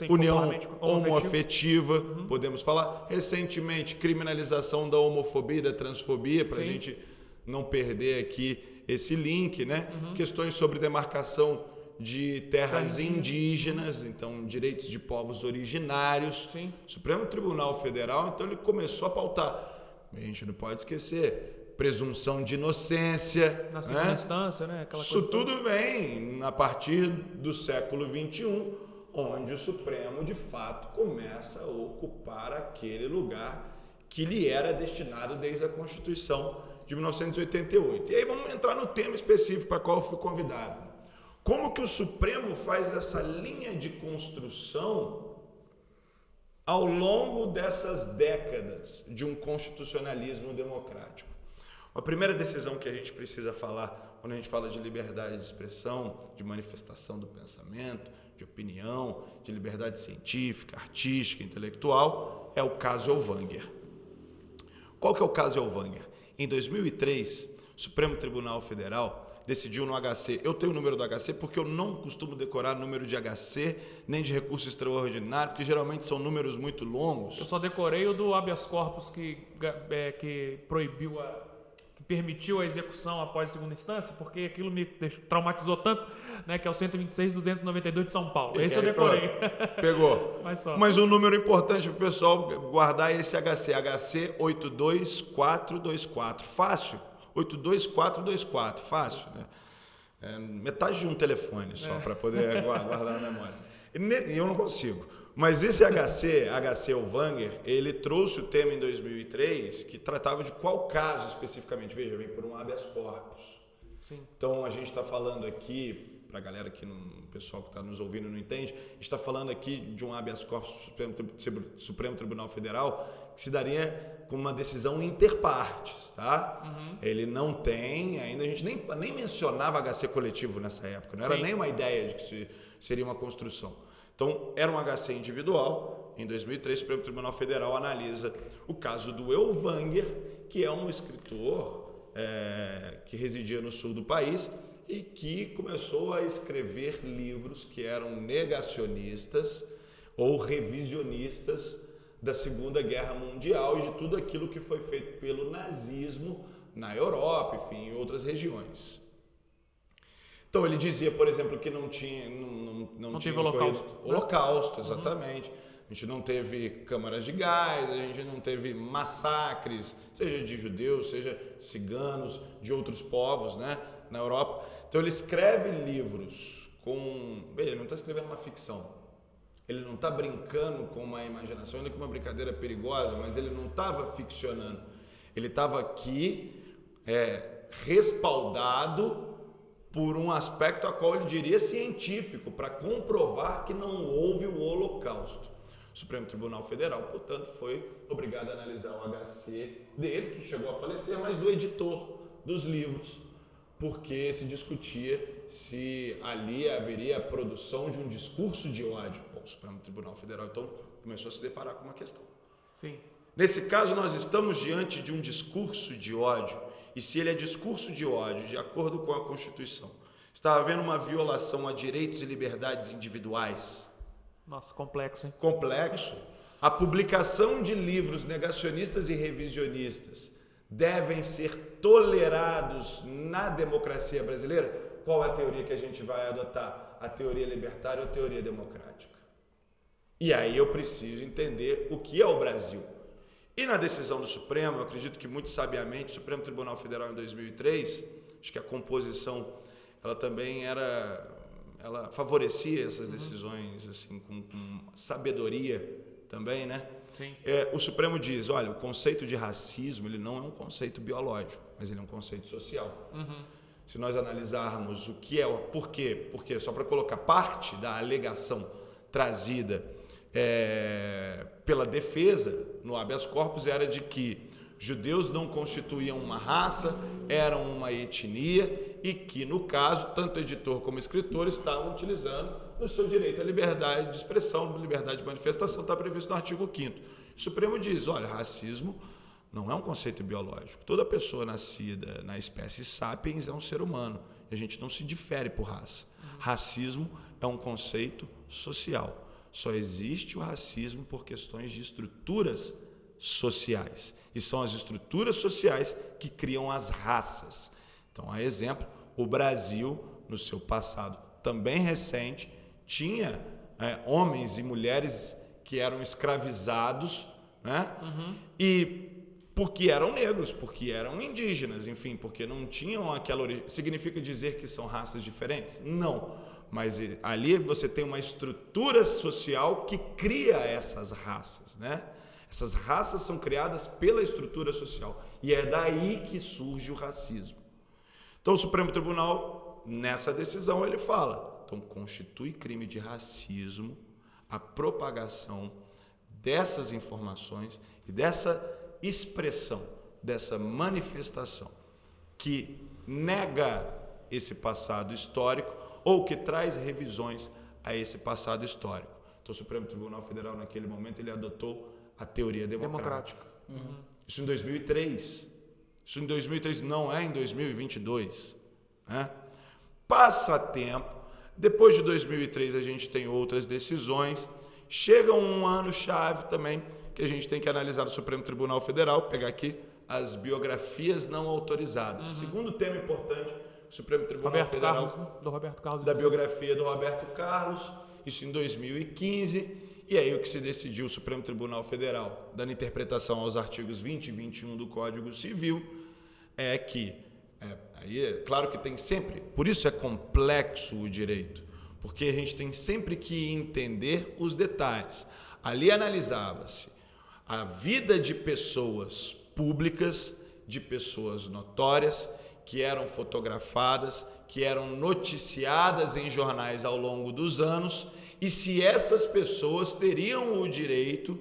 S3: união homoafetiva. Podemos falar recentemente criminalização da homofobia e da transfobia, para a gente não perder aqui esse link, né? Questões sobre demarcação de terras indígenas, então direitos de povos originários. Supremo Tribunal Federal, então ele começou a pautar. A gente não pode esquecer presunção de inocência,
S1: na segunda instância, né?
S3: Isso tudo vem a partir do século XXI, onde o Supremo de fato começa a ocupar aquele lugar que lhe era destinado desde a Constituição de 1988. E aí vamos entrar no tema específico para qual eu fui convidado. Como que o Supremo faz essa linha de construção ao longo dessas décadas de um constitucionalismo democrático? A primeira decisão que a gente precisa falar, quando a gente fala de liberdade de expressão, de manifestação do pensamento, de opinião, de liberdade científica, artística, intelectual, é o caso Elvanger. Qual que é o caso Elvanger? Em 2003, o Supremo Tribunal Federal decidiu no HC. Eu tenho o número do HC porque eu não costumo decorar número de HC, nem de recurso extraordinário, porque geralmente são números muito longos.
S1: Eu só decorei o do habeas corpus que proibiu que permitiu a execução após a segunda instância, porque aquilo me traumatizou tanto, né, que é o 126.292 de São Paulo. Esse eu decorei.
S3: Pegou.
S1: Mas
S3: um número importante para o pessoal guardar esse HC. HC 82424. Fácil. 82424, fácil, né? Metade de um telefone só para poder guardar na memória. E eu não consigo. Mas esse HC Elvanger, ele trouxe o tema em 2003 que tratava de qual caso especificamente? Veja, vem por um habeas corpus. Então a gente está falando aqui para a galera que o pessoal que está nos ouvindo não entende, a gente está falando aqui de um habeas corpus do Supremo Tribunal Federal que se daria com uma decisão interpartes, tá? Ele não tem, ainda a gente nem mencionava HC coletivo nessa época, não era nem uma ideia de que seria uma construção. Então, era um HC individual. Em 2003, o Supremo Tribunal Federal analisa o caso do Elvanger, que é um escritor que residia no sul do país e que começou a escrever livros que eram negacionistas ou revisionistas da Segunda Guerra Mundial e de tudo aquilo que foi feito pelo nazismo na Europa, enfim, em outras regiões. Então ele dizia, por exemplo, que não tinha
S1: holocausto.
S3: Holocausto, exatamente. A gente não teve câmaras de gás, a gente não teve massacres, seja de judeus, seja de ciganos, de outros povos, né, na Europa. Então ele escreve livros com... Ele não está escrevendo uma ficção, ele não está brincando com uma imaginação, ainda com uma brincadeira perigosa, mas ele não estava ficcionando. Ele estava aqui respaldado por um aspecto a qual ele diria científico, para comprovar que não houve o Holocausto. O Supremo Tribunal Federal, portanto, foi obrigado a analisar o HC dele, que chegou a falecer, mas do editor dos livros, porque se discutia se ali haveria a produção de um discurso de ódio. Bom, o Supremo Tribunal Federal, então, começou a se deparar com uma questão.
S1: Sim.
S3: Nesse caso, nós estamos diante de um discurso de ódio, e se ele é discurso de ódio, de acordo com a Constituição, está havendo uma violação a direitos e liberdades individuais.
S1: Nossa, complexo, hein?
S3: Complexo. A publicação de livros negacionistas e revisionistas devem ser tolerados na democracia brasileira? Qual é a teoria que a gente vai adotar? A teoria libertária ou a teoria democrática? E aí eu preciso entender o que é o Brasil. E na decisão do Supremo, eu acredito que muito sabiamente, o Supremo Tribunal Federal em 2003, acho que a composição, ela também ela favorecia essas decisões assim, com sabedoria também, né?
S1: Sim.
S3: O Supremo diz, olha, o conceito de racismo, ele não é um conceito biológico, mas ele é um conceito social. Se nós analisarmos o que é, por quê? Porque, só para colocar parte da alegação trazida pela defesa no habeas corpus era de que judeus não constituíam uma raça, eram uma etnia e que, no caso, tanto editor como escritor estavam utilizando o seu direito à liberdade de expressão, liberdade de manifestação, está previsto no artigo 5º. O Supremo diz, olha, racismo não é um conceito biológico. Toda pessoa nascida na espécie sapiens é um ser humano. E a gente não se difere por raça. Racismo é um conceito social. Só existe o racismo por questões de estruturas sociais. E são as estruturas sociais que criam as raças. Então, a exemplo, o Brasil, no seu passado também recente, tinha homens e mulheres que eram escravizados, né? E porque eram negros, porque eram indígenas, enfim, porque não tinham aquela origem. Significa dizer que são raças diferentes? Não. Mas ali você tem uma estrutura social que cria essas raças, né? Essas raças são criadas pela estrutura social. E é daí que surge o racismo. Então, o Supremo Tribunal, nessa decisão, ele fala, então, constitui crime de racismo a propagação dessas informações e dessa expressão, dessa manifestação que nega esse passado histórico ou que traz revisões a esse passado histórico. Então, o Supremo Tribunal Federal, naquele momento, ele adotou a teoria democrática. Isso em 2003. Isso em 2003, não é em 2022. Né? Passa tempo. Depois de 2003, a gente tem outras decisões. Chega um ano-chave também que a gente tem que analisar no Supremo Tribunal Federal, pegar aqui as biografias não autorizadas. Segundo tema importante, o Supremo Tribunal Federal,
S1: Roberto Carlos,
S3: da biografia do Roberto Carlos, isso em 2015. E aí o que se decidiu, o Supremo Tribunal Federal, dando interpretação aos artigos 20 e 21 do Código Civil, é que, claro que tem sempre, por isso é complexo o direito, porque a gente tem sempre que entender os detalhes. Ali analisava-se a vida de pessoas públicas, de pessoas notórias, que eram fotografadas, que eram noticiadas em jornais ao longo dos anos e se essas pessoas teriam o direito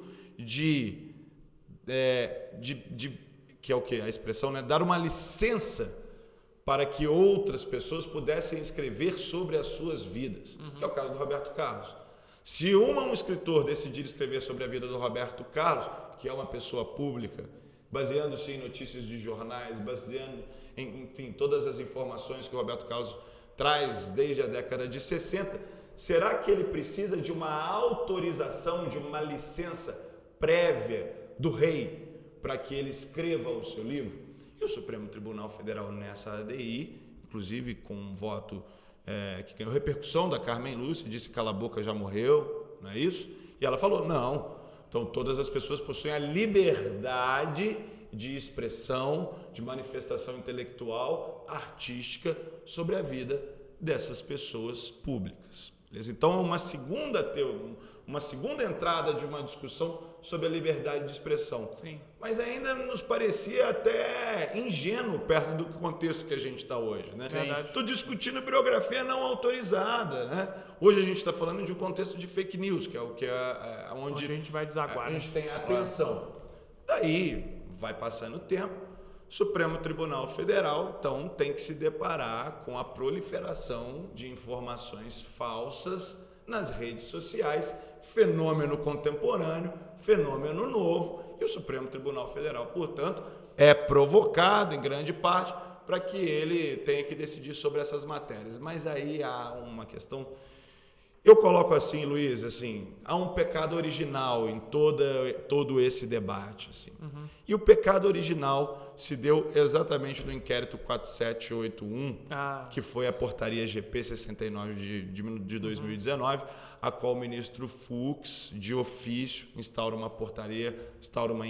S3: que é o que? A expressão, né? Dar uma licença para que outras pessoas pudessem escrever sobre as suas vidas, que é o caso do Roberto Carlos. Se um escritor decidir escrever sobre a vida do Roberto Carlos, que é uma pessoa pública, baseando-se em notícias de jornais, baseando em, enfim, todas as informações que o Roberto Carlos traz desde a década de 60, será que ele precisa de uma autorização, de uma licença prévia do rei para que ele escreva o seu livro? E o Supremo Tribunal Federal nessa ADI, inclusive com um voto que ganhou repercussão da Carmen Lúcia, disse que Cala a Boca já morreu, não é isso? E ela falou, não, então todas as pessoas possuem a liberdade de expressão, de manifestação intelectual, artística sobre a vida dessas pessoas públicas. Beleza? Então, uma segunda entrada de uma discussão sobre a liberdade de expressão.
S1: Sim.
S3: Mas ainda nos parecia até ingênuo perto do contexto que a gente está hoje, né? Estou discutindo bibliografia não autorizada, né? Hoje a gente está falando de um contexto de fake news, que é o que onde
S1: a gente vai desaguar.
S3: A gente tem atenção. Daí, vai passando o tempo, o Supremo Tribunal Federal, então, tem que se deparar com a proliferação de informações falsas nas redes sociais, fenômeno contemporâneo, fenômeno novo, e o Supremo Tribunal Federal, portanto, é provocado, em grande parte, para que ele tenha que decidir sobre essas matérias. Mas aí há uma questão... Eu coloco assim, Luiz, assim, há um pecado original em todo esse debate. Assim. E o pecado original se deu exatamente no inquérito 4781, que foi a portaria GP 69 de 2019, a qual o ministro Fux, de ofício, instaura uma portaria, instaura um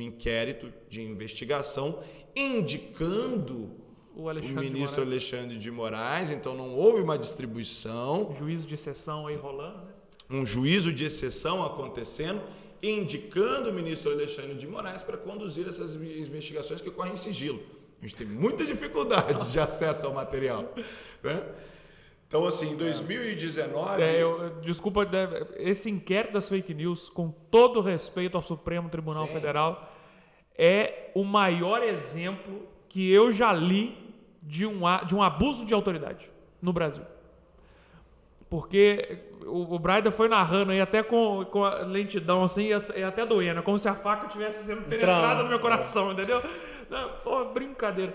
S3: inquérito de investigação, indicando o ministro Alexandre de Moraes. Então não houve uma distribuição.
S1: Juízo de exceção aí rolando, né?
S3: Um juízo de exceção acontecendo, indicando o ministro Alexandre de Moraes para conduzir essas investigações que ocorrem em sigilo. A gente tem muita dificuldade de acesso ao material, né? Então, assim, em 2019...
S1: Desculpa, esse inquérito das fake news, com todo respeito ao Supremo Tribunal Federal, é o maior exemplo que eu já li de um abuso de autoridade no Brasil. Porque o Braida foi narrando aí até com a lentidão assim, e até doendo, como se a faca estivesse sendo penetrada no meu coração, entendeu? Não, pô, brincadeira.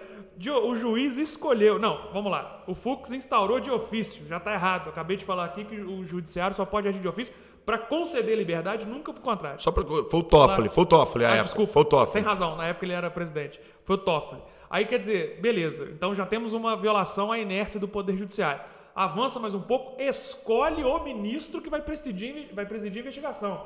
S1: O juiz escolheu... Não, vamos lá. O Fux instaurou de ofício, já está errado. Eu acabei de falar aqui que o judiciário só pode agir de ofício para conceder liberdade, nunca pro contrário.
S3: Só para... Foi o Toffoli, foi o Toffoli a época.
S1: Desculpa,
S3: foi o Toffoli.
S1: Tem razão, na época ele era presidente. Foi o Toffoli. Aí quer dizer, beleza, então já temos uma violação à inércia do Poder Judiciário. Avança mais um pouco, escolhe o ministro que vai presidir a investigação.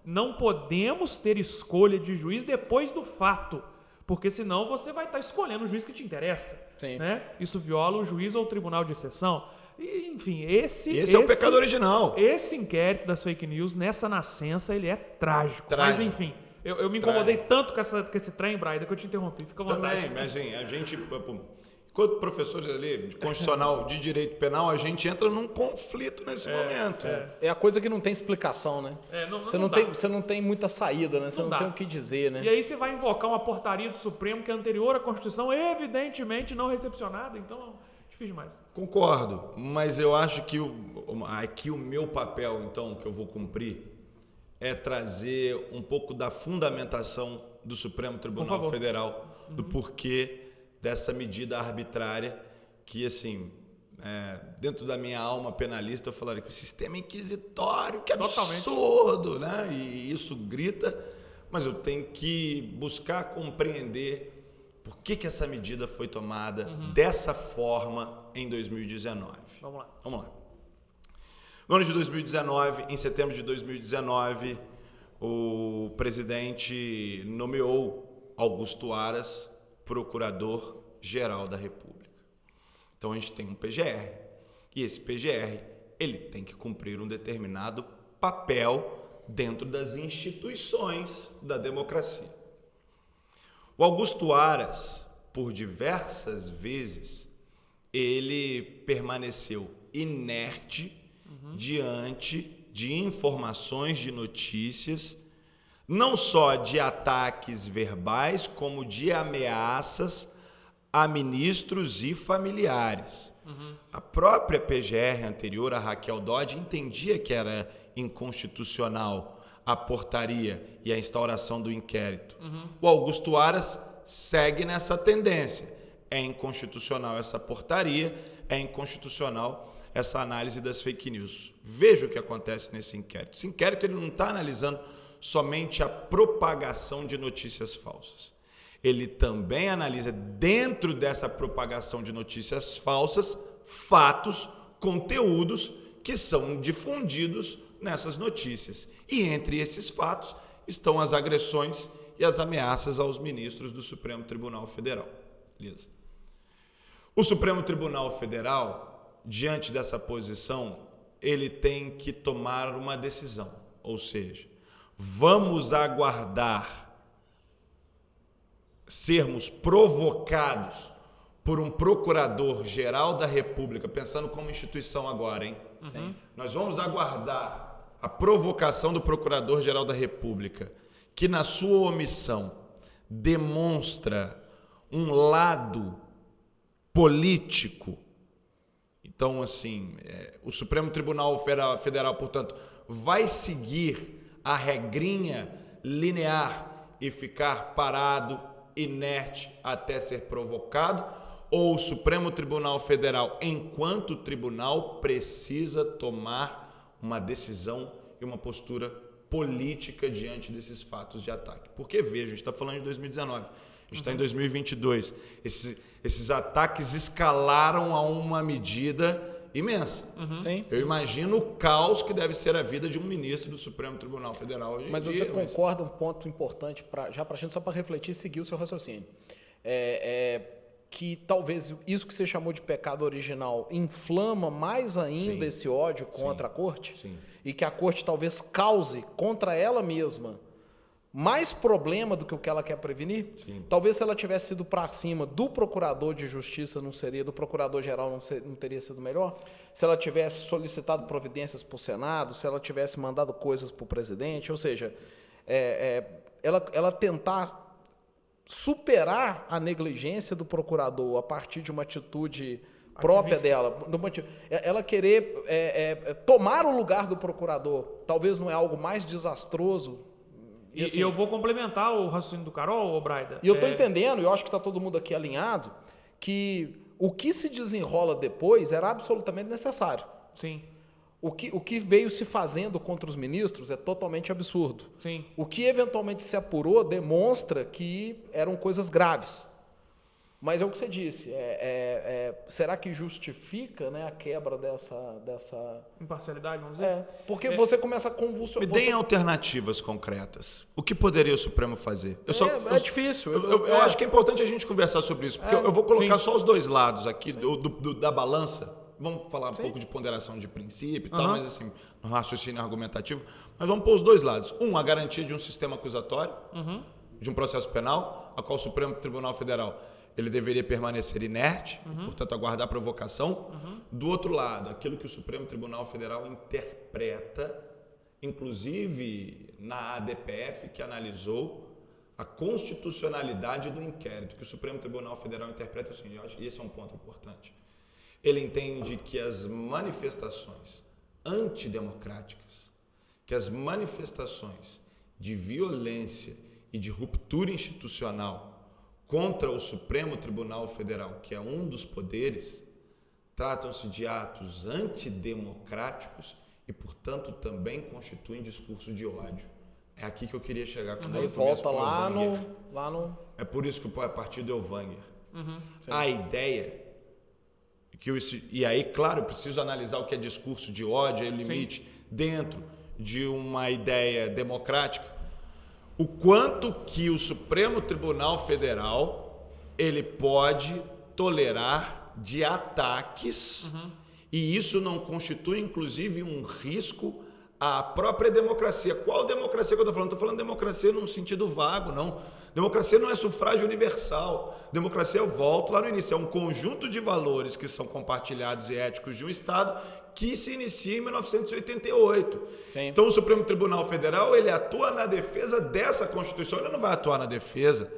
S1: Não podemos ter escolha de juiz depois do fato, porque senão você vai estar escolhendo o juiz que te interessa.
S2: Sim.
S1: Né? Isso viola o juiz ou o tribunal de exceção. E, enfim, esse
S3: é o pecado original.
S1: Esse inquérito das fake news, nessa nascença, ele é trágico. Mas, enfim... Eu me incomodei tanto com esse trem, Braida, que eu te interrompi. Fica à vontade.
S3: Também, mas assim, a gente, enquanto professores ali de constitucional, de direito penal, a gente entra num conflito nesse momento.
S2: É a coisa que não tem explicação, né? Você não tem muita saída, né? Você não tem o que dizer, né?
S1: E aí você vai invocar uma portaria do Supremo que é anterior à Constituição, evidentemente não recepcionada, então... Difícil demais.
S3: Concordo, mas eu acho que aqui o meu papel, então, que eu vou cumprir, é trazer um pouco da fundamentação do Supremo Tribunal Federal, do porquê dessa medida arbitrária que, assim, dentro da minha alma penalista, eu falaria que o sistema inquisitório, que absurdo, né? E isso grita, mas eu tenho que buscar compreender por que essa medida foi tomada dessa forma em 2019.
S1: Vamos lá.
S3: No ano de 2019, em setembro de 2019, o presidente nomeou Augusto Aras procurador-geral da República. Então a gente tem um PGR, e esse PGR ele tem que cumprir um determinado papel dentro das instituições da democracia. O Augusto Aras, por diversas vezes, ele permaneceu inerte diante de informações, de notícias, não só de ataques verbais, como de ameaças a ministros e familiares. A própria PGR anterior, a Raquel Dodge, entendia que era inconstitucional a portaria e a instauração do inquérito. O Augusto Aras segue nessa tendência. É inconstitucional essa portaria, é inconstitucional essa análise das fake news. Veja o que acontece nesse inquérito. Esse inquérito ele não está analisando somente a propagação de notícias falsas. Ele também analisa, dentro dessa propagação de notícias falsas, fatos, conteúdos que são difundidos nessas notícias. E entre esses fatos estão as agressões e as ameaças aos ministros do Supremo Tribunal Federal. Beleza? O Supremo Tribunal Federal, diante dessa posição, ele tem que tomar uma decisão. Ou seja, vamos aguardar sermos provocados por um procurador-geral da República, pensando como instituição agora, hein? Nós vamos aguardar a provocação do procurador-geral da República, que na sua omissão demonstra um lado político. Então, assim, o Supremo Tribunal Federal, portanto, vai seguir a regrinha linear e ficar parado, inerte, até ser provocado, ou o Supremo Tribunal Federal, enquanto tribunal, precisa tomar uma decisão e uma postura política diante desses fatos de ataque? Porque, veja, a gente está falando de 2019, a gente está em 2022, esses ataques escalaram a uma medida imensa.
S2: Sim.
S3: Eu imagino o caos que deve ser a vida de um ministro do Supremo Tribunal Federal hoje em
S2: Mas
S3: dia.
S2: você concorda, um ponto importante, já para a gente, só para refletir e seguir o seu raciocínio, que talvez isso que você chamou de pecado original inflama mais ainda esse ódio contra a Corte?
S3: Sim.
S2: E que a Corte talvez cause contra ela mesma mais problema do que o que ela quer prevenir?
S3: Sim.
S2: Talvez se ela tivesse sido para cima do procurador de justiça, não seria, do procurador-geral não teria sido melhor? Se ela tivesse solicitado providências para o Senado, se ela tivesse mandado coisas para o presidente, ou seja, ela tentar superar a negligência do procurador a partir de uma atitude própria dela, ela querer tomar o lugar do procurador, talvez não é algo mais desastroso.
S1: E eu vou complementar o raciocínio do Carol, Braida.
S2: E eu estou entendendo, e eu acho que está todo mundo aqui alinhado, que o que se desenrola depois era absolutamente necessário.
S1: Sim.
S2: O que veio se fazendo contra os ministros é totalmente absurdo.
S1: Sim.
S2: O que eventualmente se apurou demonstra que eram coisas graves. Mas é o que você disse, será que justifica, né, a quebra dessa...
S1: Imparcialidade, vamos dizer?
S2: Porque você começa a convulsionar...
S3: Me deem alternativas concretas. O que poderia o Supremo fazer?
S2: É difícil.
S3: Eu acho que é importante a gente conversar sobre isso, porque eu vou colocar só os dois lados aqui da balança. Vamos falar um pouco de ponderação de princípio e tal, mas assim, no raciocínio argumentativo. Mas vamos pôr os dois lados. A garantia de um sistema acusatório, de um processo penal, a qual o Supremo Tribunal Federal ele deveria permanecer inerte, portanto, aguardar a provocação. Do outro lado, aquilo que o Supremo Tribunal Federal interpreta, inclusive na ADPF, que analisou a constitucionalidade do inquérito, que o Supremo Tribunal Federal interpreta assim, e esse é um ponto importante. Ele entende que as manifestações antidemocráticas, que as manifestações de violência e de ruptura institucional contra o Supremo Tribunal Federal, que é um dos poderes, tratam-se de atos antidemocráticos e, portanto, também constituem discurso de ódio. É aqui que eu queria chegar com
S2: Aí volta lá no...
S3: É por isso que é partido Elvanger. A ideia... E aí, claro, eu preciso analisar o que é discurso de ódio, é o limite dentro de uma ideia democrática. O quanto que o Supremo Tribunal Federal ele pode tolerar de ataques e isso não constitui, inclusive, um risco a própria democracia. Qual democracia que eu estou falando? Estou falando de democracia num sentido vago, não. Democracia não é sufrágio universal. Democracia, eu volto lá no início, é um conjunto de valores que são compartilhados e éticos de um Estado que se inicia em 1988.
S2: Sim.
S3: Então o Supremo Tribunal Federal, ele atua na defesa dessa Constituição, ele não vai atuar na defesa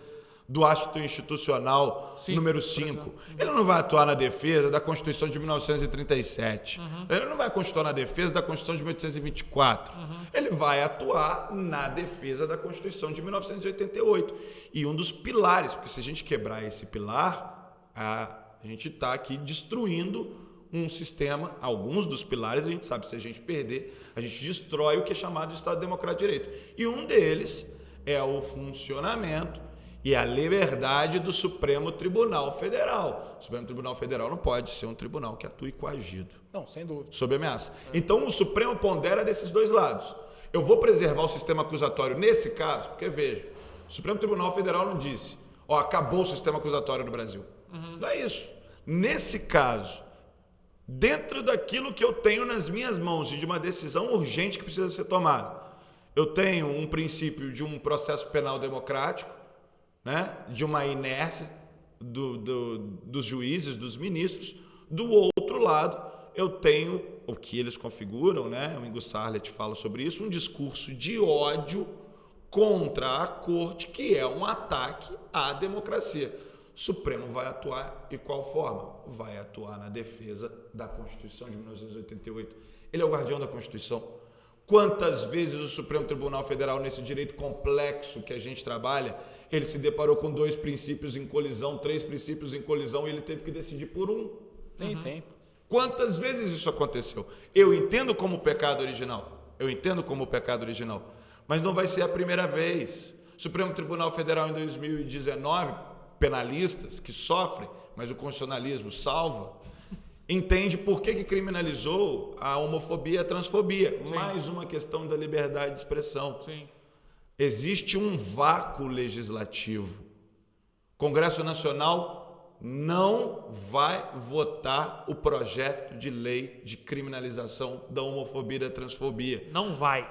S3: do ato institucional número 5. Ele não vai atuar na defesa da Constituição de 1937. Ele não vai atuar na defesa da Constituição de 1824. Ele vai atuar na defesa da Constituição de 1988. E um dos pilares, porque se a gente quebrar esse pilar, a gente está aqui destruindo um sistema. Alguns dos pilares a gente sabe, se a gente perder, a gente destrói o que é chamado de Estado Democrático de Direito. E um deles é o funcionamento e a liberdade do Supremo Tribunal Federal. O Supremo Tribunal Federal não pode ser um tribunal que atue coagido.
S2: Não, sem dúvida.
S3: Sob ameaça. Então o Supremo pondera desses dois lados. Eu vou preservar o sistema acusatório nesse caso, porque veja, o Supremo Tribunal Federal não disse, acabou o sistema acusatório no Brasil. Não é isso. Nesse caso, dentro daquilo que eu tenho nas minhas mãos e de uma decisão urgente que precisa ser tomada, eu tenho um princípio de um processo penal democrático, né, de uma inércia dos juízes, dos ministros. Do outro lado, eu tenho o que eles configuram, né, o Ingo Sarlet fala sobre isso, um discurso de ódio contra a corte, que é um ataque à democracia. O Supremo vai atuar de qual forma? Vai atuar na defesa da Constituição de 1988. Ele é o guardião da Constituição. Quantas vezes o Supremo Tribunal Federal, nesse direito complexo que a gente trabalha, ele se deparou com 2 princípios em colisão, 3 princípios em colisão e ele teve que decidir por um?
S2: Sim.
S3: Quantas vezes isso aconteceu? Eu entendo como pecado original. Mas não vai ser a primeira vez. O Supremo Tribunal Federal, em 2019, penalistas que sofrem, mas o constitucionalismo salva, entende por que criminalizou a homofobia e a transfobia. Sim. Mais uma questão da liberdade de expressão.
S1: Sim.
S3: Existe um vácuo legislativo. O Congresso Nacional não vai votar o projeto de lei de criminalização da homofobia e da transfobia.
S1: Não vai.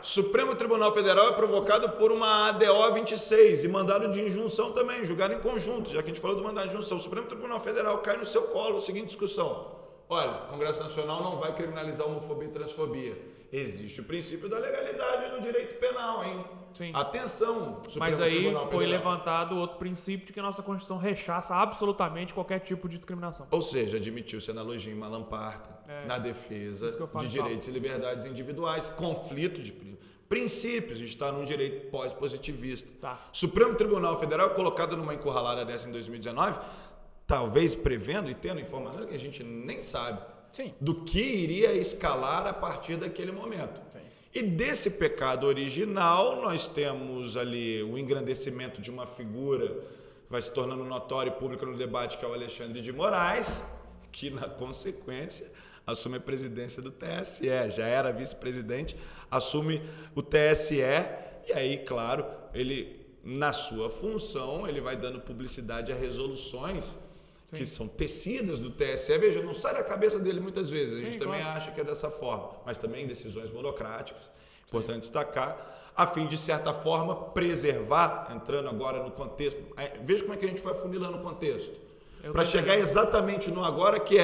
S3: Supremo Tribunal Federal é provocado por uma ADO 26 e mandado de injunção também, julgado em conjunto, já que a gente falou do mandado de injunção. O Supremo Tribunal Federal cai no seu colo a seguinte discussão. Olha, o Congresso Nacional não vai criminalizar homofobia e transfobia. Existe o princípio da legalidade no direito penal, hein?
S1: Sim.
S3: Atenção,
S1: Supremo Mas aí Tribunal foi Federal. Levantado outro princípio de que a nossa Constituição rechaça absolutamente qualquer tipo de discriminação.
S3: Ou seja, admitiu-se analogia em Malamparta na defesa de direitos e liberdades individuais, conflito de princípios, a gente está num direito pós-positivista.
S1: Tá.
S3: Supremo Tribunal Federal, colocado numa encurralada dessa em 2019, talvez prevendo e tendo informações que a gente nem sabe.
S2: Sim.
S3: Do que iria escalar a partir daquele momento.
S2: Sim.
S3: E desse pecado original, nós temos ali o engrandecimento de uma figura, vai se tornando notório e público no debate, que é o Alexandre de Moraes, que na consequência assume a presidência do TSE, já era vice-presidente, assume o TSE, e aí, claro, ele, na sua função, ele vai dando publicidade a resoluções que são tecidas do TSE. Veja, não sai da cabeça dele muitas vezes, a gente também acha que é dessa forma, mas também decisões monocráticas, importante destacar, a fim de certa forma preservar, entrando agora no contexto, veja como é que a gente foi afunilando o contexto, para chegar exatamente no agora, que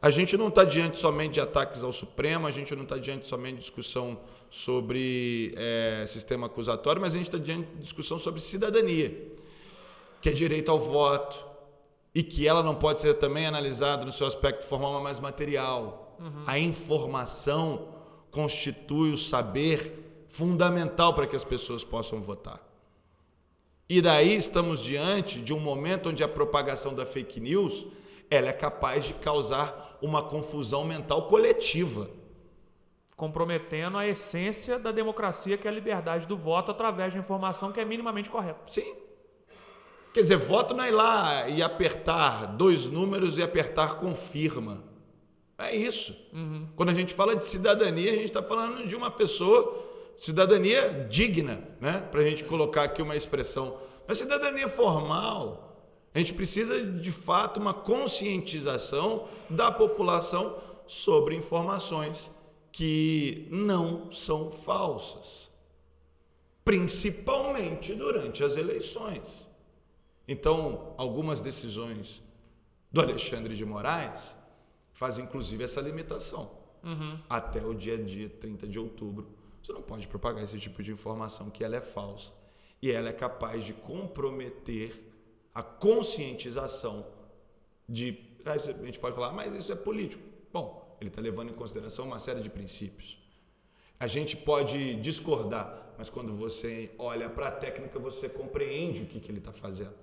S3: a gente não está diante somente de ataques ao Supremo, a gente não está diante somente de discussão sobre sistema acusatório, mas a gente está diante de discussão sobre cidadania, que é direito ao voto, e que ela não pode ser também analisada no seu aspecto formal, mas mais material. A informação constitui o saber fundamental para que as pessoas possam votar. E daí estamos diante de um momento onde a propagação da fake news ela é capaz de causar uma confusão mental coletiva.
S1: Comprometendo a essência da democracia, que é a liberdade do voto através de informação que é minimamente correta.
S3: Sim. Quer dizer, voto não é ir lá e apertar 2 números e apertar confirma. É isso. Quando a gente fala de cidadania, a gente está falando de uma pessoa, cidadania digna, né? Para a gente colocar aqui uma expressão. Mas cidadania formal, a gente precisa de fato uma conscientização da população sobre informações que não são falsas, principalmente durante as eleições. Então, algumas decisões do Alexandre de Moraes fazem inclusive essa limitação. Até o dia 30 de outubro, você não pode propagar esse tipo de informação que ela é falsa e ela é capaz de comprometer a conscientização de... A gente pode falar, mas isso é político. Bom, ele está levando em consideração uma série de princípios. A gente pode discordar, mas quando você olha para a técnica, você compreende o que ele está fazendo.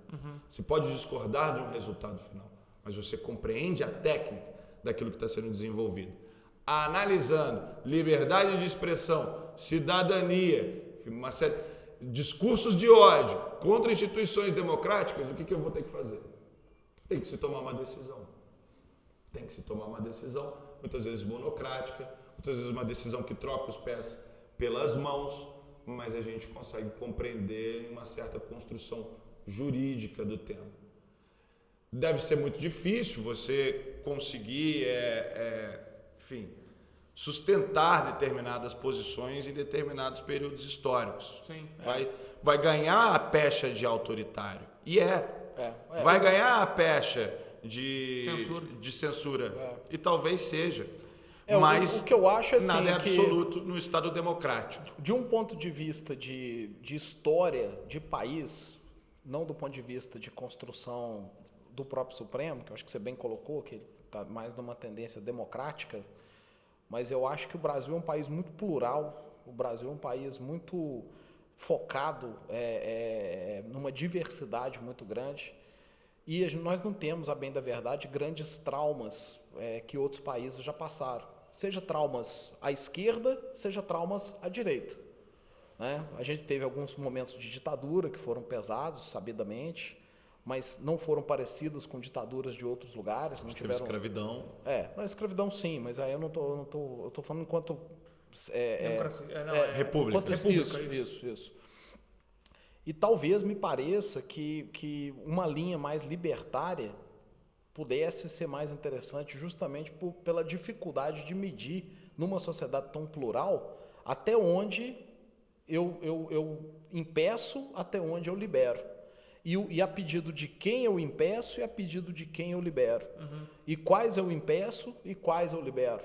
S3: Você pode discordar de um resultado final, mas você compreende a técnica daquilo que está sendo desenvolvido. Analisando liberdade de expressão, cidadania, uma série de discursos de ódio contra instituições democráticas, o que eu vou ter que fazer? Tem que se tomar uma decisão. Tem que se tomar uma decisão, muitas vezes monocrática, muitas vezes uma decisão que troca os pés pelas mãos, mas a gente consegue compreender uma certa construção jurídica do tema. Deve ser muito difícil você conseguir, enfim, sustentar determinadas posições em determinados períodos históricos.
S1: Sim.
S3: Vai ganhar a pecha de autoritário. Vai ganhar a pecha de censura. E talvez seja. Mas
S2: o que eu acho, assim,
S3: nada é absoluto no Estado democrático.
S2: De um ponto de vista de história de país, não do ponto de vista de construção do próprio Supremo, que eu acho que você bem colocou, que está mais numa tendência democrática, mas eu acho que o Brasil é um país muito plural, o Brasil é um país muito focado numa diversidade muito grande, e nós não temos, a bem da verdade, grandes traumas que outros países já passaram, seja traumas à esquerda, seja traumas à direita. Né? A gente teve alguns momentos de ditadura que foram pesados, sabidamente, mas não foram parecidos com ditaduras de outros lugares. Não tiveram
S3: escravidão.
S2: Na escravidão sim, mas aí eu tô falando enquanto
S3: república.
S2: Isso. E talvez me pareça que uma linha mais libertária pudesse ser mais interessante justamente pela dificuldade de medir numa sociedade tão plural até onde eu impeço, até onde eu libero. E a pedido de quem eu impeço e a pedido de quem eu libero. E quais eu impeço e quais eu libero.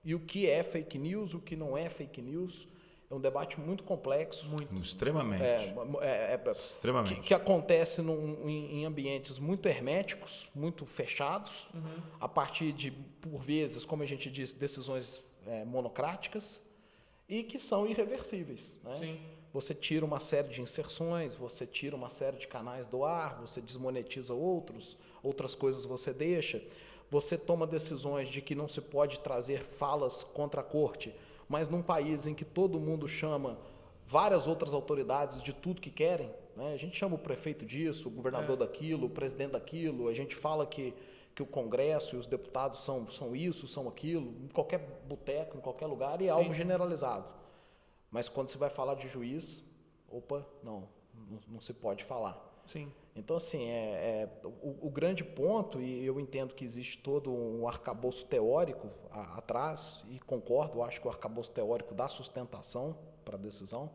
S2: E o que é fake news, o que não é fake news. É um debate muito complexo.
S3: Extremamente. Extremamente.
S2: Que acontece em ambientes muito herméticos, muito fechados, a partir de, por vezes, como a gente disse, decisões monocráticas e que são irreversíveis. Né?
S1: Sim.
S2: Você tira uma série de inserções, você tira uma série de canais do ar, você desmonetiza outras coisas você deixa, você toma decisões de que não se pode trazer falas contra a corte, mas num país em que todo mundo chama várias outras autoridades de tudo que querem, né? A gente chama o prefeito disso, o governador daquilo, o presidente daquilo, a gente fala que o Congresso e os deputados são isso, são aquilo, em qualquer boteco, em qualquer lugar, e é algo generalizado. Mas quando você vai falar de juiz, não se pode falar.
S1: Sim.
S2: Então, assim, o grande ponto, e eu entendo que existe todo um arcabouço teórico atrás, e concordo, acho que o arcabouço teórico dá sustentação para a decisão,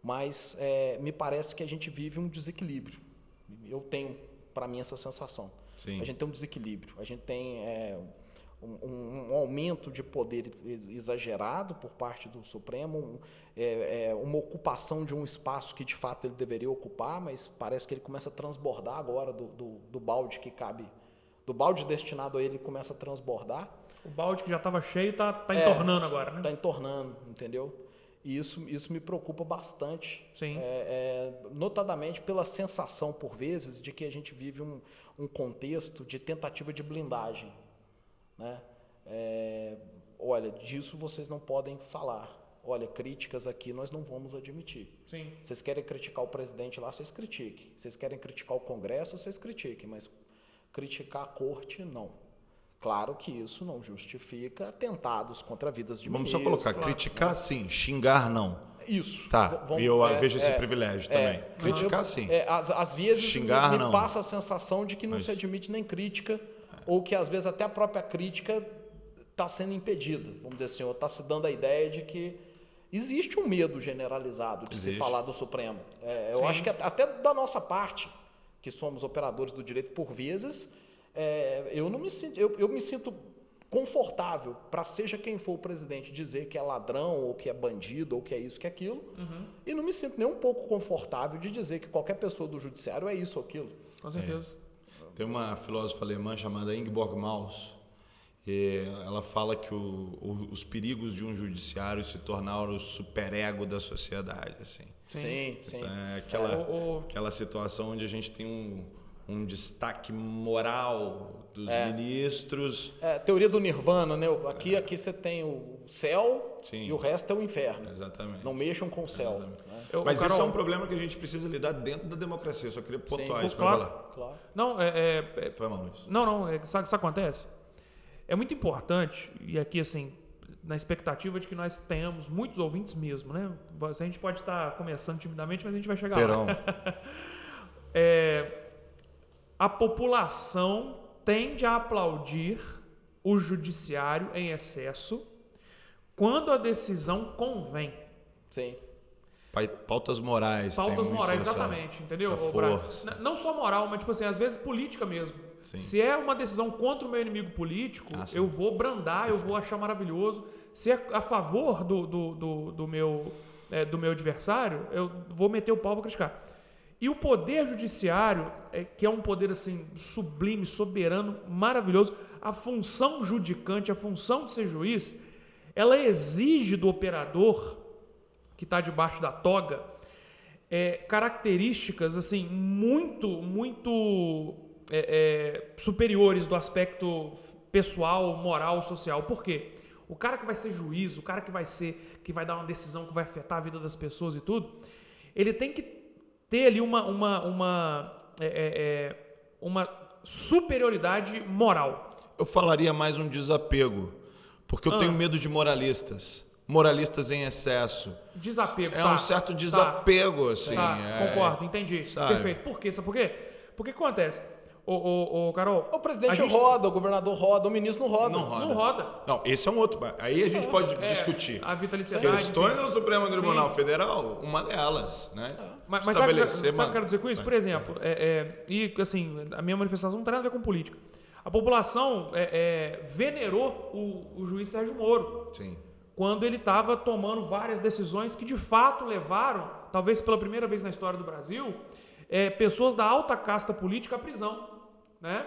S2: mas me parece que a gente vive um desequilíbrio. Eu tenho, para mim, essa sensação.
S3: Sim.
S2: A gente tem um desequilíbrio, a gente tem um aumento de poder exagerado por parte do Supremo, uma ocupação de um espaço que de fato ele deveria ocupar, mas parece que ele começa a transbordar agora do balde que cabe, do balde destinado a ele começa a transbordar.
S1: O balde que já estava cheio está entornando agora, né?
S2: Está entornando, entendeu? E isso me preocupa bastante.
S1: Sim.
S2: Notadamente pela sensação, por vezes, de que a gente vive um contexto de tentativa de blindagem. Né? Olha, disso vocês não podem falar. Olha, críticas aqui nós não vamos admitir.
S1: Sim.
S2: Vocês querem criticar o presidente lá, vocês critiquem. Vocês querem criticar o Congresso, vocês critiquem. Mas criticar a corte, não. Claro que isso não justifica atentados contra vidas de
S3: Vamos
S2: ministros.
S3: só colocar, criticar sim, xingar não.
S2: Isso.
S3: Tá, e eu vejo esse privilégio também. Criticar sim.
S2: Às vezes
S3: xingar
S2: me
S3: não.
S2: passa a sensação de que não se admite nem crítica, ou que às vezes até a própria crítica está sendo impedida, vamos dizer assim, ou está se dando a ideia de que existe um medo generalizado de se falar do Supremo. Eu acho que até da nossa parte, que somos operadores do direito por vezes, eu me sinto confortável para seja quem for o presidente dizer que é ladrão, ou que é bandido, ou que é isso, que é aquilo, e não me sinto nem um pouco confortável de dizer que qualquer pessoa do judiciário é isso ou aquilo.
S1: Com certeza.
S3: Tem uma filósofa alemã chamada Ingeborg Maus, e ela fala que os perigos de um judiciário se tornar o superego da sociedade, assim.
S2: Sim.
S3: Aquela situação onde a gente tem um destaque moral dos ministros.
S2: Teoria do Nirvana, né? Aqui você tem o céu e o resto é o inferno.
S3: Exatamente.
S2: Não mexam com o céu. Né?
S3: Mas isso é um problema que a gente precisa lidar dentro da democracia. Eu só queria pontuar isso.
S1: Claro.
S2: Claro.
S1: Não,
S3: Foi mal, Luiz.
S1: Não, sabe o que acontece? É muito importante, e aqui assim, na expectativa de que nós tenhamos muitos ouvintes mesmo, né? A gente pode estar começando timidamente, mas a gente vai chegar lá. A população tende a aplaudir o judiciário em excesso quando a decisão convém.
S2: Sim.
S3: Pautas morais.
S1: Pautas morais, exatamente, entendeu?
S3: Força.
S1: Não só moral, mas tipo assim, às vezes política mesmo.
S3: Sim.
S1: Se é uma decisão contra o meu inimigo político, eu vou brandar, eu vou achar maravilhoso. Se é a favor do meu adversário, eu vou meter o pau, vou criticar. E o poder judiciário, que é um poder assim sublime, soberano, maravilhoso, a função judicante, a função de ser juiz, ela exige do operador que está debaixo da toga características assim muito superiores do aspecto pessoal, moral, social. Por quê? O cara que vai ser juiz, o cara que vai dar uma decisão que vai afetar a vida das pessoas e tudo, ele tem que ter ali uma superioridade moral.
S3: Eu falaria mais um desapego, porque eu tenho medo de moralistas em excesso.
S1: Desapego,
S3: um certo desapego, assim.
S1: Concordo, entendi.
S3: Sabe?
S1: Perfeito. Por quê? Sabe por quê? Porque o que acontece? Carol,
S2: o presidente roda, o governador roda, o ministro não roda.
S1: Não roda.
S3: Não, esse é um outro. Aí a gente pode discutir.
S1: A vitaliciedade.
S3: Questões no Supremo Tribunal Federal, uma delas, né?
S1: Mas sabe o que eu quero dizer com isso? Por exemplo, e assim, a minha manifestação não tem nada a ver com política. A população venerou o juiz Sérgio Moro.
S3: Sim.
S1: Quando ele estava tomando várias decisões que de fato levaram, talvez pela primeira vez na história do Brasil, pessoas da alta casta política à prisão. Né?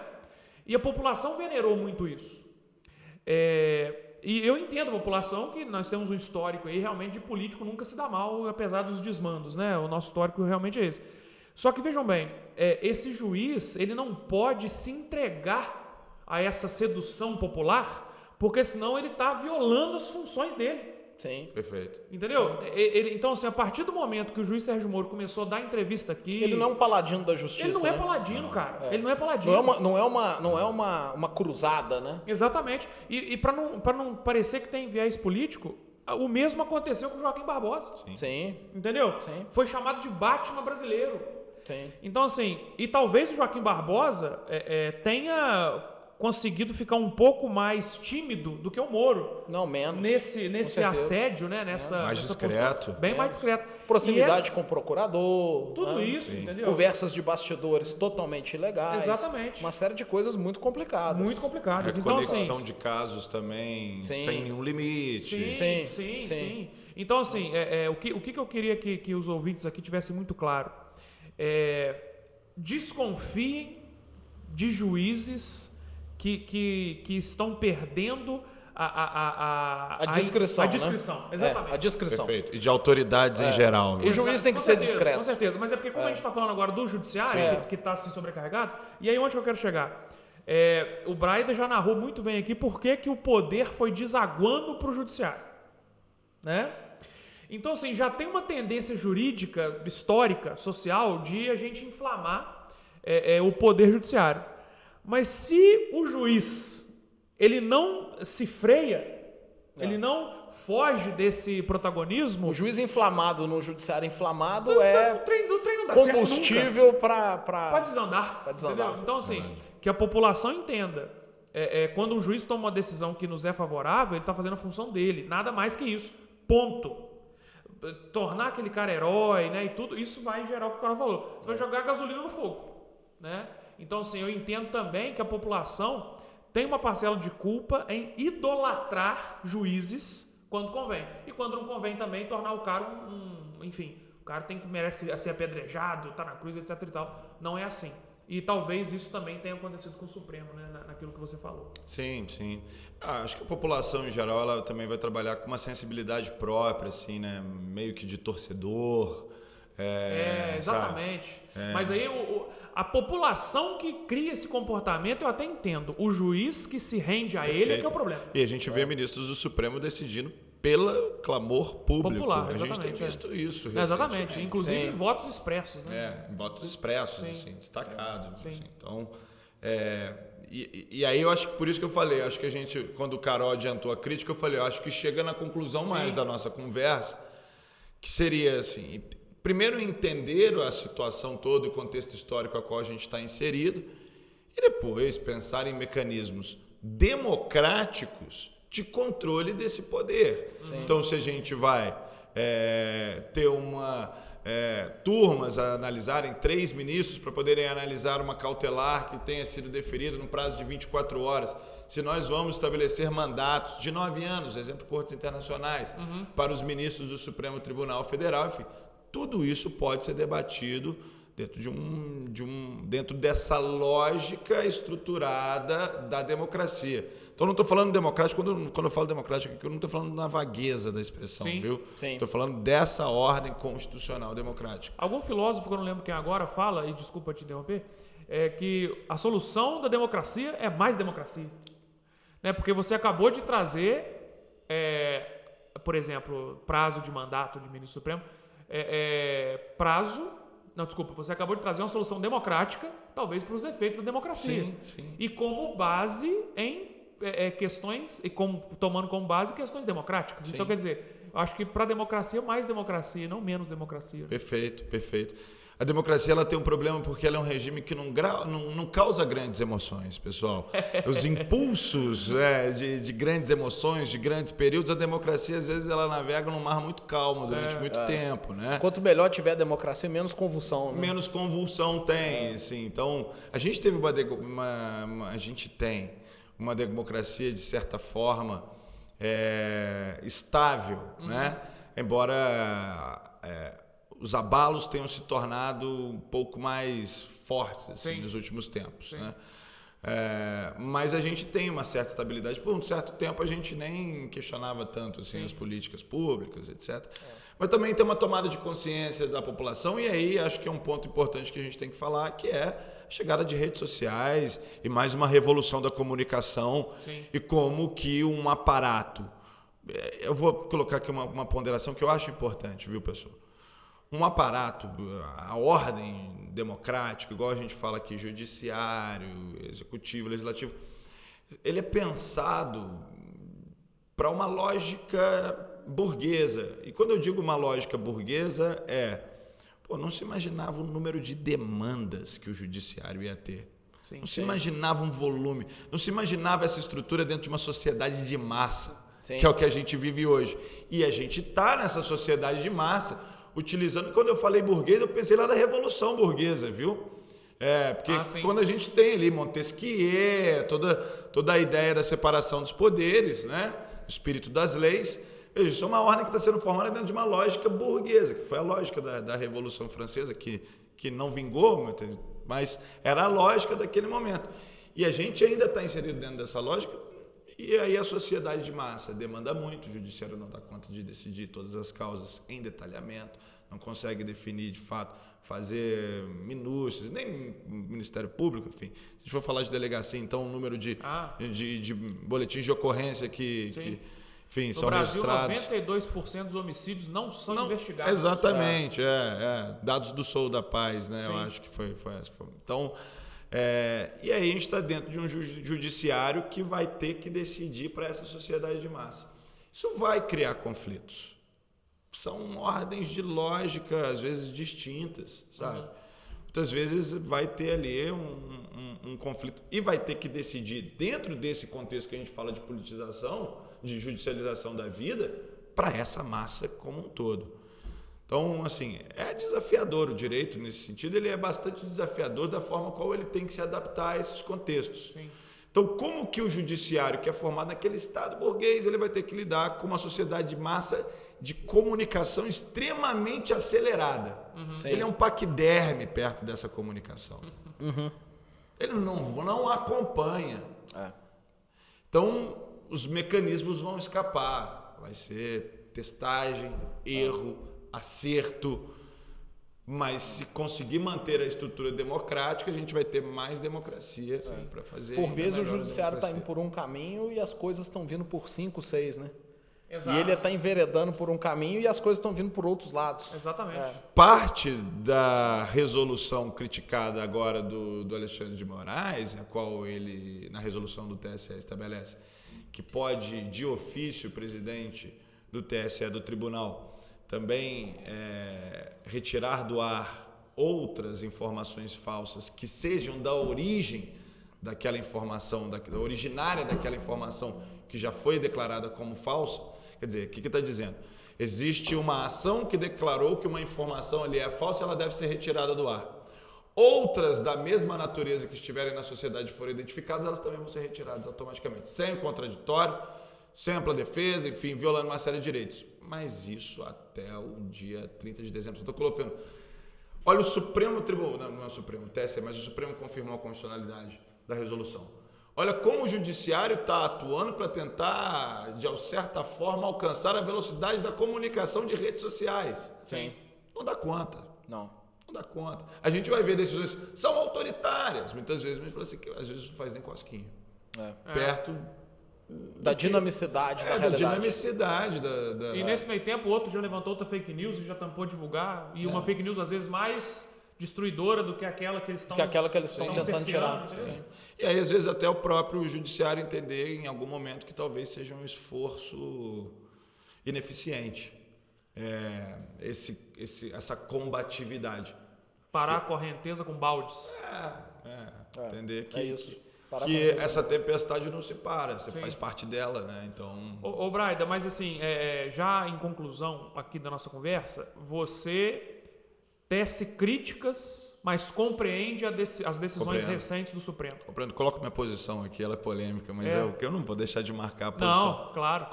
S1: E a população venerou muito isso. E eu entendo a população que nós temos um histórico aí realmente de político nunca se dá mal, apesar dos desmandos, né? O nosso histórico realmente é esse. Só que vejam bem, esse juiz ele não pode se entregar a essa sedução popular, porque senão ele está violando as funções dele.
S2: Sim.
S3: Perfeito.
S1: Entendeu? Então, assim, a partir do momento que o juiz Sérgio Moro começou a dar entrevista aqui...
S2: Ele não é um paladino da justiça.
S1: Ele não é paladino, cara. Ele não é paladino.
S2: Não é uma cruzada, né?
S1: Exatamente. E para não parecer que tem viés político, o mesmo aconteceu com o Joaquim Barbosa.
S2: Sim.
S1: Entendeu?
S2: Sim.
S1: Foi chamado de Batman brasileiro.
S2: Sim.
S1: Então, assim, e talvez o Joaquim Barbosa tenha conseguido ficar um pouco mais tímido do que o Moro.
S2: Não, menos.
S1: Nesse assédio, né?
S3: Mais discreto.
S1: Bem mais discreto.
S2: Proximidade com o procurador.
S1: Tudo isso, entendeu?
S2: Conversas de bastidores totalmente ilegais.
S1: Exatamente.
S2: Uma série de coisas muito complicadas.
S1: Muito complicadas. Então,
S3: conexão de casos também sem nenhum limite.
S1: Sim. Então, assim, o que eu queria que os ouvintes aqui tivessem muito claro? Desconfiem de juízes que estão perdendo a
S2: discrição.
S1: A discrição,
S2: né?
S1: exatamente.
S2: A discrição.
S3: Perfeito. E de autoridades em geral.
S2: O juiz tem que ser discreto.
S1: Com certeza. Mas é porque como a gente está falando agora do judiciário, que está assim sobrecarregado, e aí onde eu quero chegar? O Braida já narrou muito bem aqui por que o poder foi desaguando para o judiciário. Né? Então, assim, já tem uma tendência jurídica, histórica, social, de a gente inflamar o poder judiciário. Mas se o juiz ele não se freia, ele não foge desse protagonismo...
S2: O juiz inflamado no judiciário inflamado
S1: do trem não dá
S2: combustível
S1: para desandar.
S2: Pra desandar.
S1: Entendeu? Então, assim, que a população entenda quando um juiz toma uma decisão que nos é favorável, ele está fazendo a função dele, nada mais que isso, ponto. Tornar aquele cara herói, né, e tudo, isso vai gerar o que o cara falou. Você vai jogar gasolina no fogo, né? Então, assim, eu entendo também que a população tem uma parcela de culpa em idolatrar juízes quando convém. E quando não convém também, tornar o cara enfim, o cara merece ser apedrejado, tá na cruz, etc e tal. Não é assim. E talvez isso também tenha acontecido com o Supremo, né, naquilo que você falou.
S3: Sim, sim. Acho que a população em geral ela também vai trabalhar com uma sensibilidade própria, assim, né? Meio que de torcedor.
S1: Exatamente. Mas aí a população que cria esse comportamento eu até entendo. O juiz que se rende a ele é que é o problema.
S3: E a gente vê ministros do Supremo decidindo pelo clamor público.
S1: Popular,
S3: a gente
S1: exatamente,
S3: tem visto isso
S1: exatamente. Inclusive em votos expressos, né?
S3: Em votos expressos,
S1: Sim.
S3: assim, destacados.
S1: Sim.
S3: Assim. Então, e aí eu acho que por isso que eu falei, acho que a gente, quando o Carol adiantou a crítica, eu falei, eu acho que chega na conclusão mais da nossa conversa, que seria assim, primeiro entender a situação toda, o contexto histórico a qual a gente está inserido, e depois pensar em mecanismos democráticos de controle desse poder.
S2: Sim.
S3: Então, se a gente vai ter turmas a analisarem 3 ministros para poderem analisar uma cautelar que tenha sido deferida no prazo de 24 horas, se nós vamos estabelecer mandatos de 9 anos, exemplo, cortes internacionais, para os ministros do Supremo Tribunal Federal, enfim, tudo isso pode ser debatido dentro dessa lógica estruturada da democracia. Então, não estou falando democrático, quando eu falo democrático aqui, eu não estou falando na vagueza da expressão, viu? Estou falando dessa ordem constitucional democrática.
S1: Algum filósofo, que eu não lembro quem agora, fala, e desculpa te interromper, que a solução da democracia é mais democracia. Né? Porque você acabou de trazer, por exemplo, prazo de mandato de ministro supremo, você acabou de trazer uma solução democrática, talvez para os defeitos da democracia.
S3: Sim.
S1: E como base em questões, tomando como base questões democráticas.
S3: Sim.
S1: Então, quer dizer, eu acho que para a democracia, mais democracia, não menos democracia.
S3: Perfeito. A democracia ela tem um problema porque ela é um regime que não causa grandes emoções, pessoal. Os impulsos de grandes emoções, de grandes períodos, a democracia, às vezes, ela navega num mar muito calmo durante muito tempo, né?
S2: Quanto melhor tiver a democracia, menos convulsão, né?
S3: Menos convulsão tem, assim. Então, a gente teve uma democracia, de certa forma, estável, né? Embora os abalos tenham se tornado um pouco mais fortes assim, nos últimos tempos, né? Mas a gente tem uma certa estabilidade. Por um certo tempo a gente nem questionava tanto assim, as políticas públicas, etc. Mas também tem uma tomada de consciência da população, e aí acho que é um ponto importante que a gente tem que falar, que é a chegada de redes sociais e mais uma revolução da comunicação. E como que um aparato... Eu vou colocar aqui uma ponderação que eu acho importante, viu, pessoal? Um aparato, a ordem democrática, igual a gente fala aqui, judiciário, executivo, legislativo, ele é pensado para uma lógica burguesa. E quando eu digo uma lógica burguesa, não se imaginava o número de demandas que o judiciário ia ter. Não se imaginava um volume, não se imaginava essa estrutura dentro de uma sociedade de massa, que é o que a gente vive hoje. E a gente está nessa sociedade de massa, utilizando, quando eu falei burguês, eu pensei lá da Revolução Burguesa, viu? Porque quando a gente tem ali Montesquieu, toda a ideia da separação dos poderes, né? O espírito das leis, veja, isso é uma ordem que está sendo formada dentro de uma lógica burguesa, que foi a lógica da Revolução Francesa, que não vingou, mas era a lógica daquele momento. E a gente ainda está inserido dentro dessa lógica, e aí a sociedade de massa demanda muito, o judiciário não dá conta de decidir todas as causas em detalhamento, não consegue definir de fato, fazer minúcias, nem o Ministério Público, enfim. Se a gente for falar de delegacia, então o número de boletins de ocorrência que enfim, são registrados.
S1: No Brasil, 92% dos homicídios não são investigados.
S3: Exatamente, dados do Sou da Paz, né? Eu acho que foi essa. Então, e aí a gente está dentro de um judiciário que vai ter que decidir para essa sociedade de massa. Isso vai criar conflitos. São ordens de lógica, às vezes, distintas, sabe? muitas vezes vai ter ali um conflito e vai ter que decidir dentro desse contexto que a gente fala de politização, de judicialização da vida, para essa massa como um todo. Então, assim, é desafiador o direito nesse sentido, ele é bastante desafiador da forma qual ele tem que se adaptar a esses contextos.
S1: Sim.
S3: Então, como que o judiciário, que é formado naquele estado burguês, ele vai ter que lidar com uma sociedade de massa de comunicação extremamente acelerada. Ele é um paquiderme perto dessa comunicação. Ele não acompanha. Então, os mecanismos vão escapar. Vai ser testagem, erro, acerto. Mas se conseguir manter a estrutura democrática, a gente vai ter mais democracia para fazer.
S2: Por vezes o judiciário está indo por um caminho e as coisas estão vindo por 5, 6, né?
S1: Exato.
S2: E ele está enveredando por um caminho e as coisas estão vindo por outros lados.
S1: Exatamente.
S3: Parte da resolução criticada agora do Alexandre de Moraes, a qual ele, na resolução do TSE, estabelece que pode, de ofício, o presidente do TSE, do tribunal, também retirar do ar outras informações falsas que sejam da origem daquela informação, da originária daquela informação que já foi declarada como falsa. Quer dizer, o que está dizendo? Existe uma ação que declarou que uma informação ali é falsa e ela deve ser retirada do ar. Outras da mesma natureza que estiverem na sociedade e forem identificadas, elas também vão ser retiradas automaticamente, sem o contraditório, sem ampla defesa, enfim, violando uma série de direitos. Mas isso até o dia 30 de dezembro. Estou colocando. Olha, o Supremo Tribunal, não é o Supremo, o TSE, mas o Supremo confirmou a constitucionalidade da resolução. Olha como o judiciário está atuando para tentar, de certa forma, alcançar a velocidade da comunicação de redes sociais.
S2: Sim.
S3: Não dá conta.
S2: Não
S3: dá conta. A gente vai ver decisões, são autoritárias, muitas vezes, mas fala assim, que às vezes não faz nem cosquinha. Perto
S2: da dinamicidade da realidade.
S3: Da dinamicidade
S1: E nesse meio tempo, o outro já levantou outra fake news e já tampou divulgar. E uma fake news, às vezes, mais destruidora do que aquela que eles estão
S2: tentando tirar.
S3: E aí, às vezes, até o próprio judiciário entender em algum momento que talvez seja um esforço ineficiente. Essa combatividade.
S1: Parar a correnteza com baldes.
S3: Entender que,
S2: isso.
S3: que essa tempestade não se para, você faz parte dela, né? Então...
S1: Ô Braida, mas assim, já em conclusão aqui da nossa conversa, você tece críticas, mas compreende as decisões recentes do Supremo.
S3: Compreendo. Coloco minha posição aqui, ela é polêmica, mas é o que eu não vou deixar de marcar a posição.
S1: Não, claro.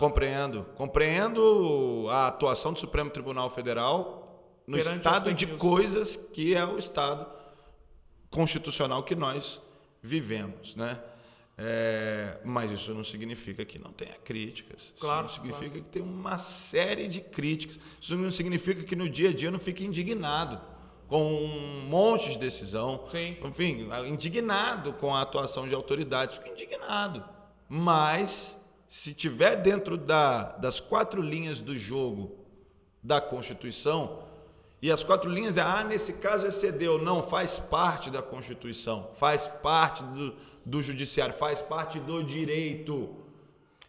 S3: Compreendo a atuação do Supremo Tribunal Federal no estado de coisas que é o estado constitucional que nós vivemos, né? Mas isso não significa que não tenha críticas.
S1: Claro,
S3: isso não significa que tem uma série de críticas. Isso não significa que no dia a dia eu não fique indignado com um monte de decisão.
S1: Sim.
S3: Enfim, indignado com a atuação de autoridades. Fico indignado. Mas, se tiver dentro das 4 linhas do jogo da Constituição, e as 4 linhas nesse caso excedeu, não, faz parte da Constituição, faz parte do judiciário, faz parte do direito.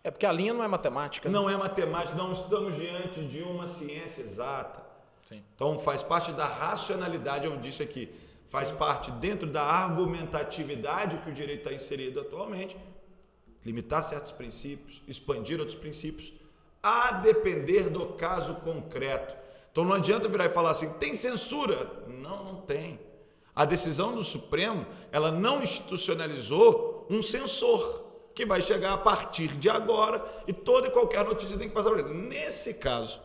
S2: É porque a linha não é matemática.
S3: Não é matemática, não estamos diante de uma ciência exata.
S2: Sim.
S3: Então faz parte da racionalidade, eu disse aqui, faz parte dentro da argumentatividade que o direito está inserido atualmente, limitar certos princípios, expandir outros princípios, a depender do caso concreto. Então não adianta virar e falar assim, tem censura? Não tem. A decisão do Supremo, ela não institucionalizou um censor que vai chegar a partir de agora e toda e qualquer notícia tem que passar por ele. Nesse caso,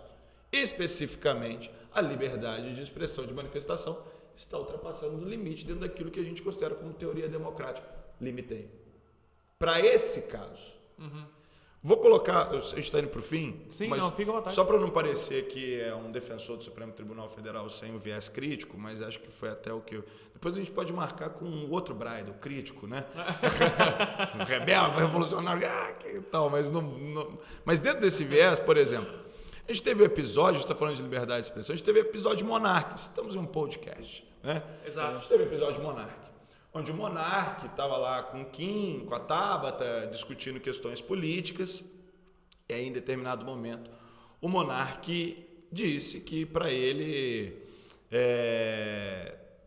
S3: especificamente, a liberdade de expressão, de manifestação, está ultrapassando o limite dentro daquilo que a gente considera como teoria democrática. Limitei. Para esse caso. Vou colocar, a gente está indo para o fim,
S1: sim,
S3: mas
S1: não, fica à vontade.
S3: Só para não parecer que é um defensor do Supremo Tribunal Federal sem o viés crítico, mas acho que foi até o que eu... Depois a gente pode marcar com um outro Braida, o crítico, né? O rebelde, revolucionário, que tal, mas dentro desse viés, por exemplo, a gente teve episódio, a gente está falando de liberdade de expressão, a gente teve episódio de Monark, estamos em um podcast, né?
S1: Exato.
S3: A gente teve episódio de Monark, onde o Monark estava lá com o Kim, com a Tabata, discutindo questões políticas, e aí, em determinado momento, o Monark disse que, para ele,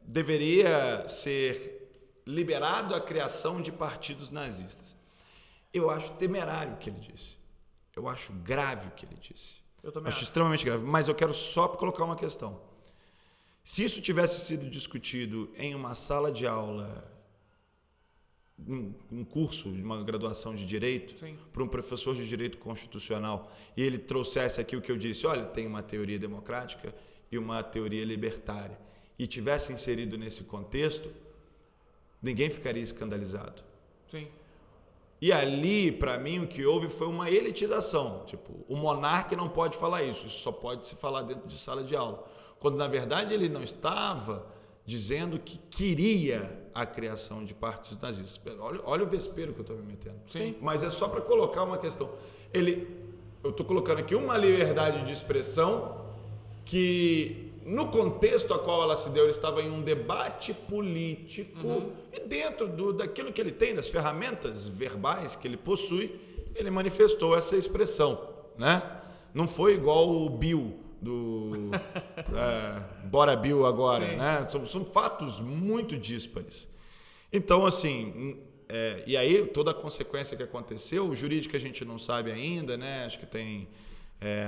S3: deveria ser liberado a criação de partidos nazistas. Eu acho temerário o que ele disse. Eu acho grave o que ele disse.
S1: Eu também acho
S3: extremamente grave. Mas eu quero só colocar uma questão. Se isso tivesse sido discutido em uma sala de aula, um curso de uma graduação de Direito, para um professor de Direito Constitucional, e ele trouxesse aqui o que eu disse, olha, tem uma teoria democrática e uma teoria libertária, e tivesse inserido nesse contexto, ninguém ficaria escandalizado.
S1: Sim.
S3: E ali, para mim, o que houve foi uma elitização. Tipo, o monarca não pode falar isso só pode se falar dentro de sala de aula. Quando, na verdade, ele não estava dizendo que queria a criação de partidos nazistas. Olha o vespeiro que eu estou me metendo.
S1: Sim.
S3: Mas é só para colocar uma questão. Eu estou colocando aqui uma liberdade de expressão que, no contexto a qual ela se deu, ele estava em um debate político e dentro daquilo que ele tem, das ferramentas verbais que ele possui, ele manifestou essa expressão, né? Não foi igual o Bill do Bora Bill agora,
S1: Sim.
S3: né? São fatos muito díspares. Então, assim, e aí toda a consequência que aconteceu, o jurídico a gente não sabe ainda, né? Acho que tem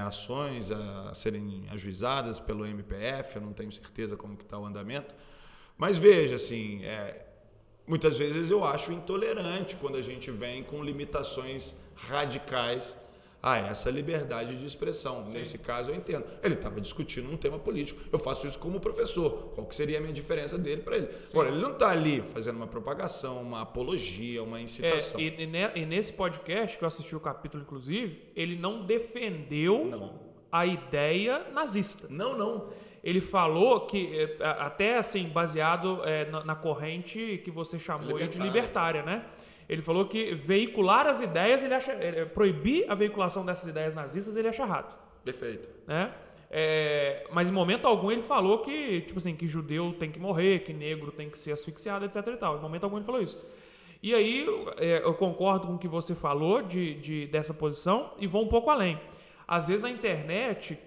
S3: ações a serem ajuizadas pelo MPF, eu não tenho certeza como que está o andamento, mas veja, assim, muitas vezes eu acho intolerante quando a gente vem com limitações radicais a essa liberdade de expressão. Sim. Nesse caso eu entendo. Ele estava discutindo um tema político, eu faço isso como professor, qual que seria a minha diferença dele para ele? Sim. Agora, ele não está ali fazendo uma propagação, uma apologia, uma incitação.
S1: E nesse podcast, que eu assisti o capítulo, inclusive, ele não defendeu a ideia nazista.
S3: Não.
S1: Ele falou que, até assim, baseado na corrente que você chamou de libertária, né? Ele falou que veicular as ideias, proibir a veiculação dessas ideias nazistas, ele acha errado.
S3: Perfeito.
S1: Né? Mas em momento algum ele falou que, tipo assim, que judeu tem que morrer, que negro tem que ser asfixiado, etc e tal. Em momento algum ele falou isso. E aí eu concordo com o que você falou dessa posição e vou um pouco além. Às vezes a internet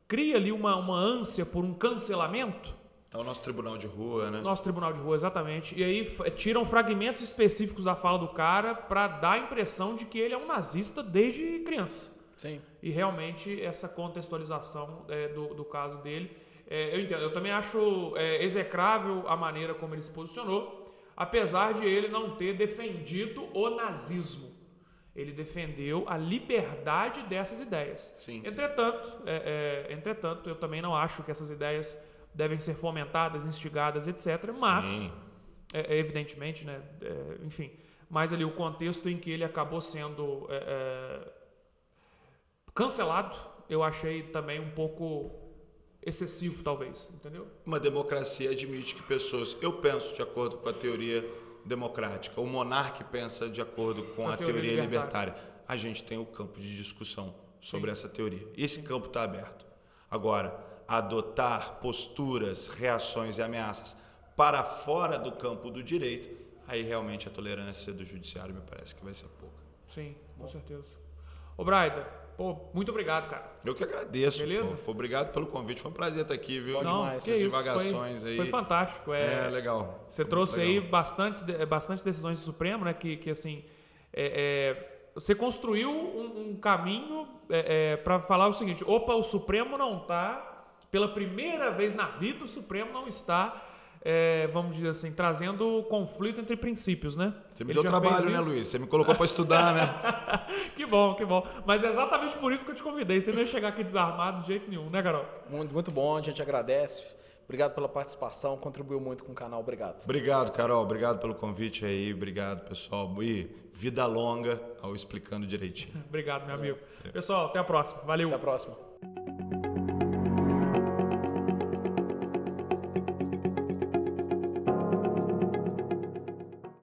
S1: cria ali uma ânsia por um cancelamento.
S3: É o nosso tribunal de rua, né?
S1: Nosso tribunal de rua, exatamente. E aí tiram fragmentos específicos da fala do cara para dar a impressão de que ele é um nazista desde criança.
S2: Sim.
S1: E realmente essa contextualização do caso dele, eu entendo. Eu também acho execrável a maneira como ele se posicionou, apesar de ele não ter defendido o nazismo. Ele defendeu a liberdade dessas ideias.
S3: Sim.
S1: Entretanto, eu também não acho que essas ideias devem ser fomentadas, instigadas, etc. Mas, evidentemente, né, enfim, mas ali o contexto em que ele acabou sendo cancelado, eu achei também um pouco excessivo, talvez, entendeu?
S3: Uma democracia admite que pessoas... Eu penso de acordo com a teoria democrática, o monarca pensa de acordo com a teoria libertária. A gente tem o campo de discussão sobre essa teoria. E esse campo está aberto. Agora, adotar posturas, reações e ameaças para fora do campo do direito, aí realmente a tolerância do judiciário me parece que vai ser pouca.
S1: Sim, com certeza. Ô, Braida, muito obrigado, cara.
S3: Eu que agradeço.
S1: Beleza?
S3: Obrigado pelo convite, foi um prazer estar aqui, viu?
S2: Demais.
S1: Que isso,
S3: divagações aí.
S1: Foi fantástico.
S3: Legal.
S1: Você trouxe aí bastante decisões do Supremo, né? Que assim, você construiu um caminho para falar o seguinte: opa, o Supremo não está, pela primeira vez na vida, o Supremo não está, vamos dizer assim, trazendo conflito entre princípios, né?
S3: Você me deu trabalho, né, Luiz? Você me colocou para estudar, né?
S1: Que bom. Mas é exatamente por isso que eu te convidei. Você não ia chegar aqui desarmado de jeito nenhum, né, Carol?
S2: Muito, muito bom, a gente agradece. Obrigado pela participação, contribuiu muito com o canal, obrigado.
S3: Obrigado, Carol, obrigado pelo convite aí, obrigado, pessoal. E vida longa ao Explicando Direitinho.
S1: Obrigado, meu amigo. Pessoal, até a próxima. Valeu.
S2: Até a próxima.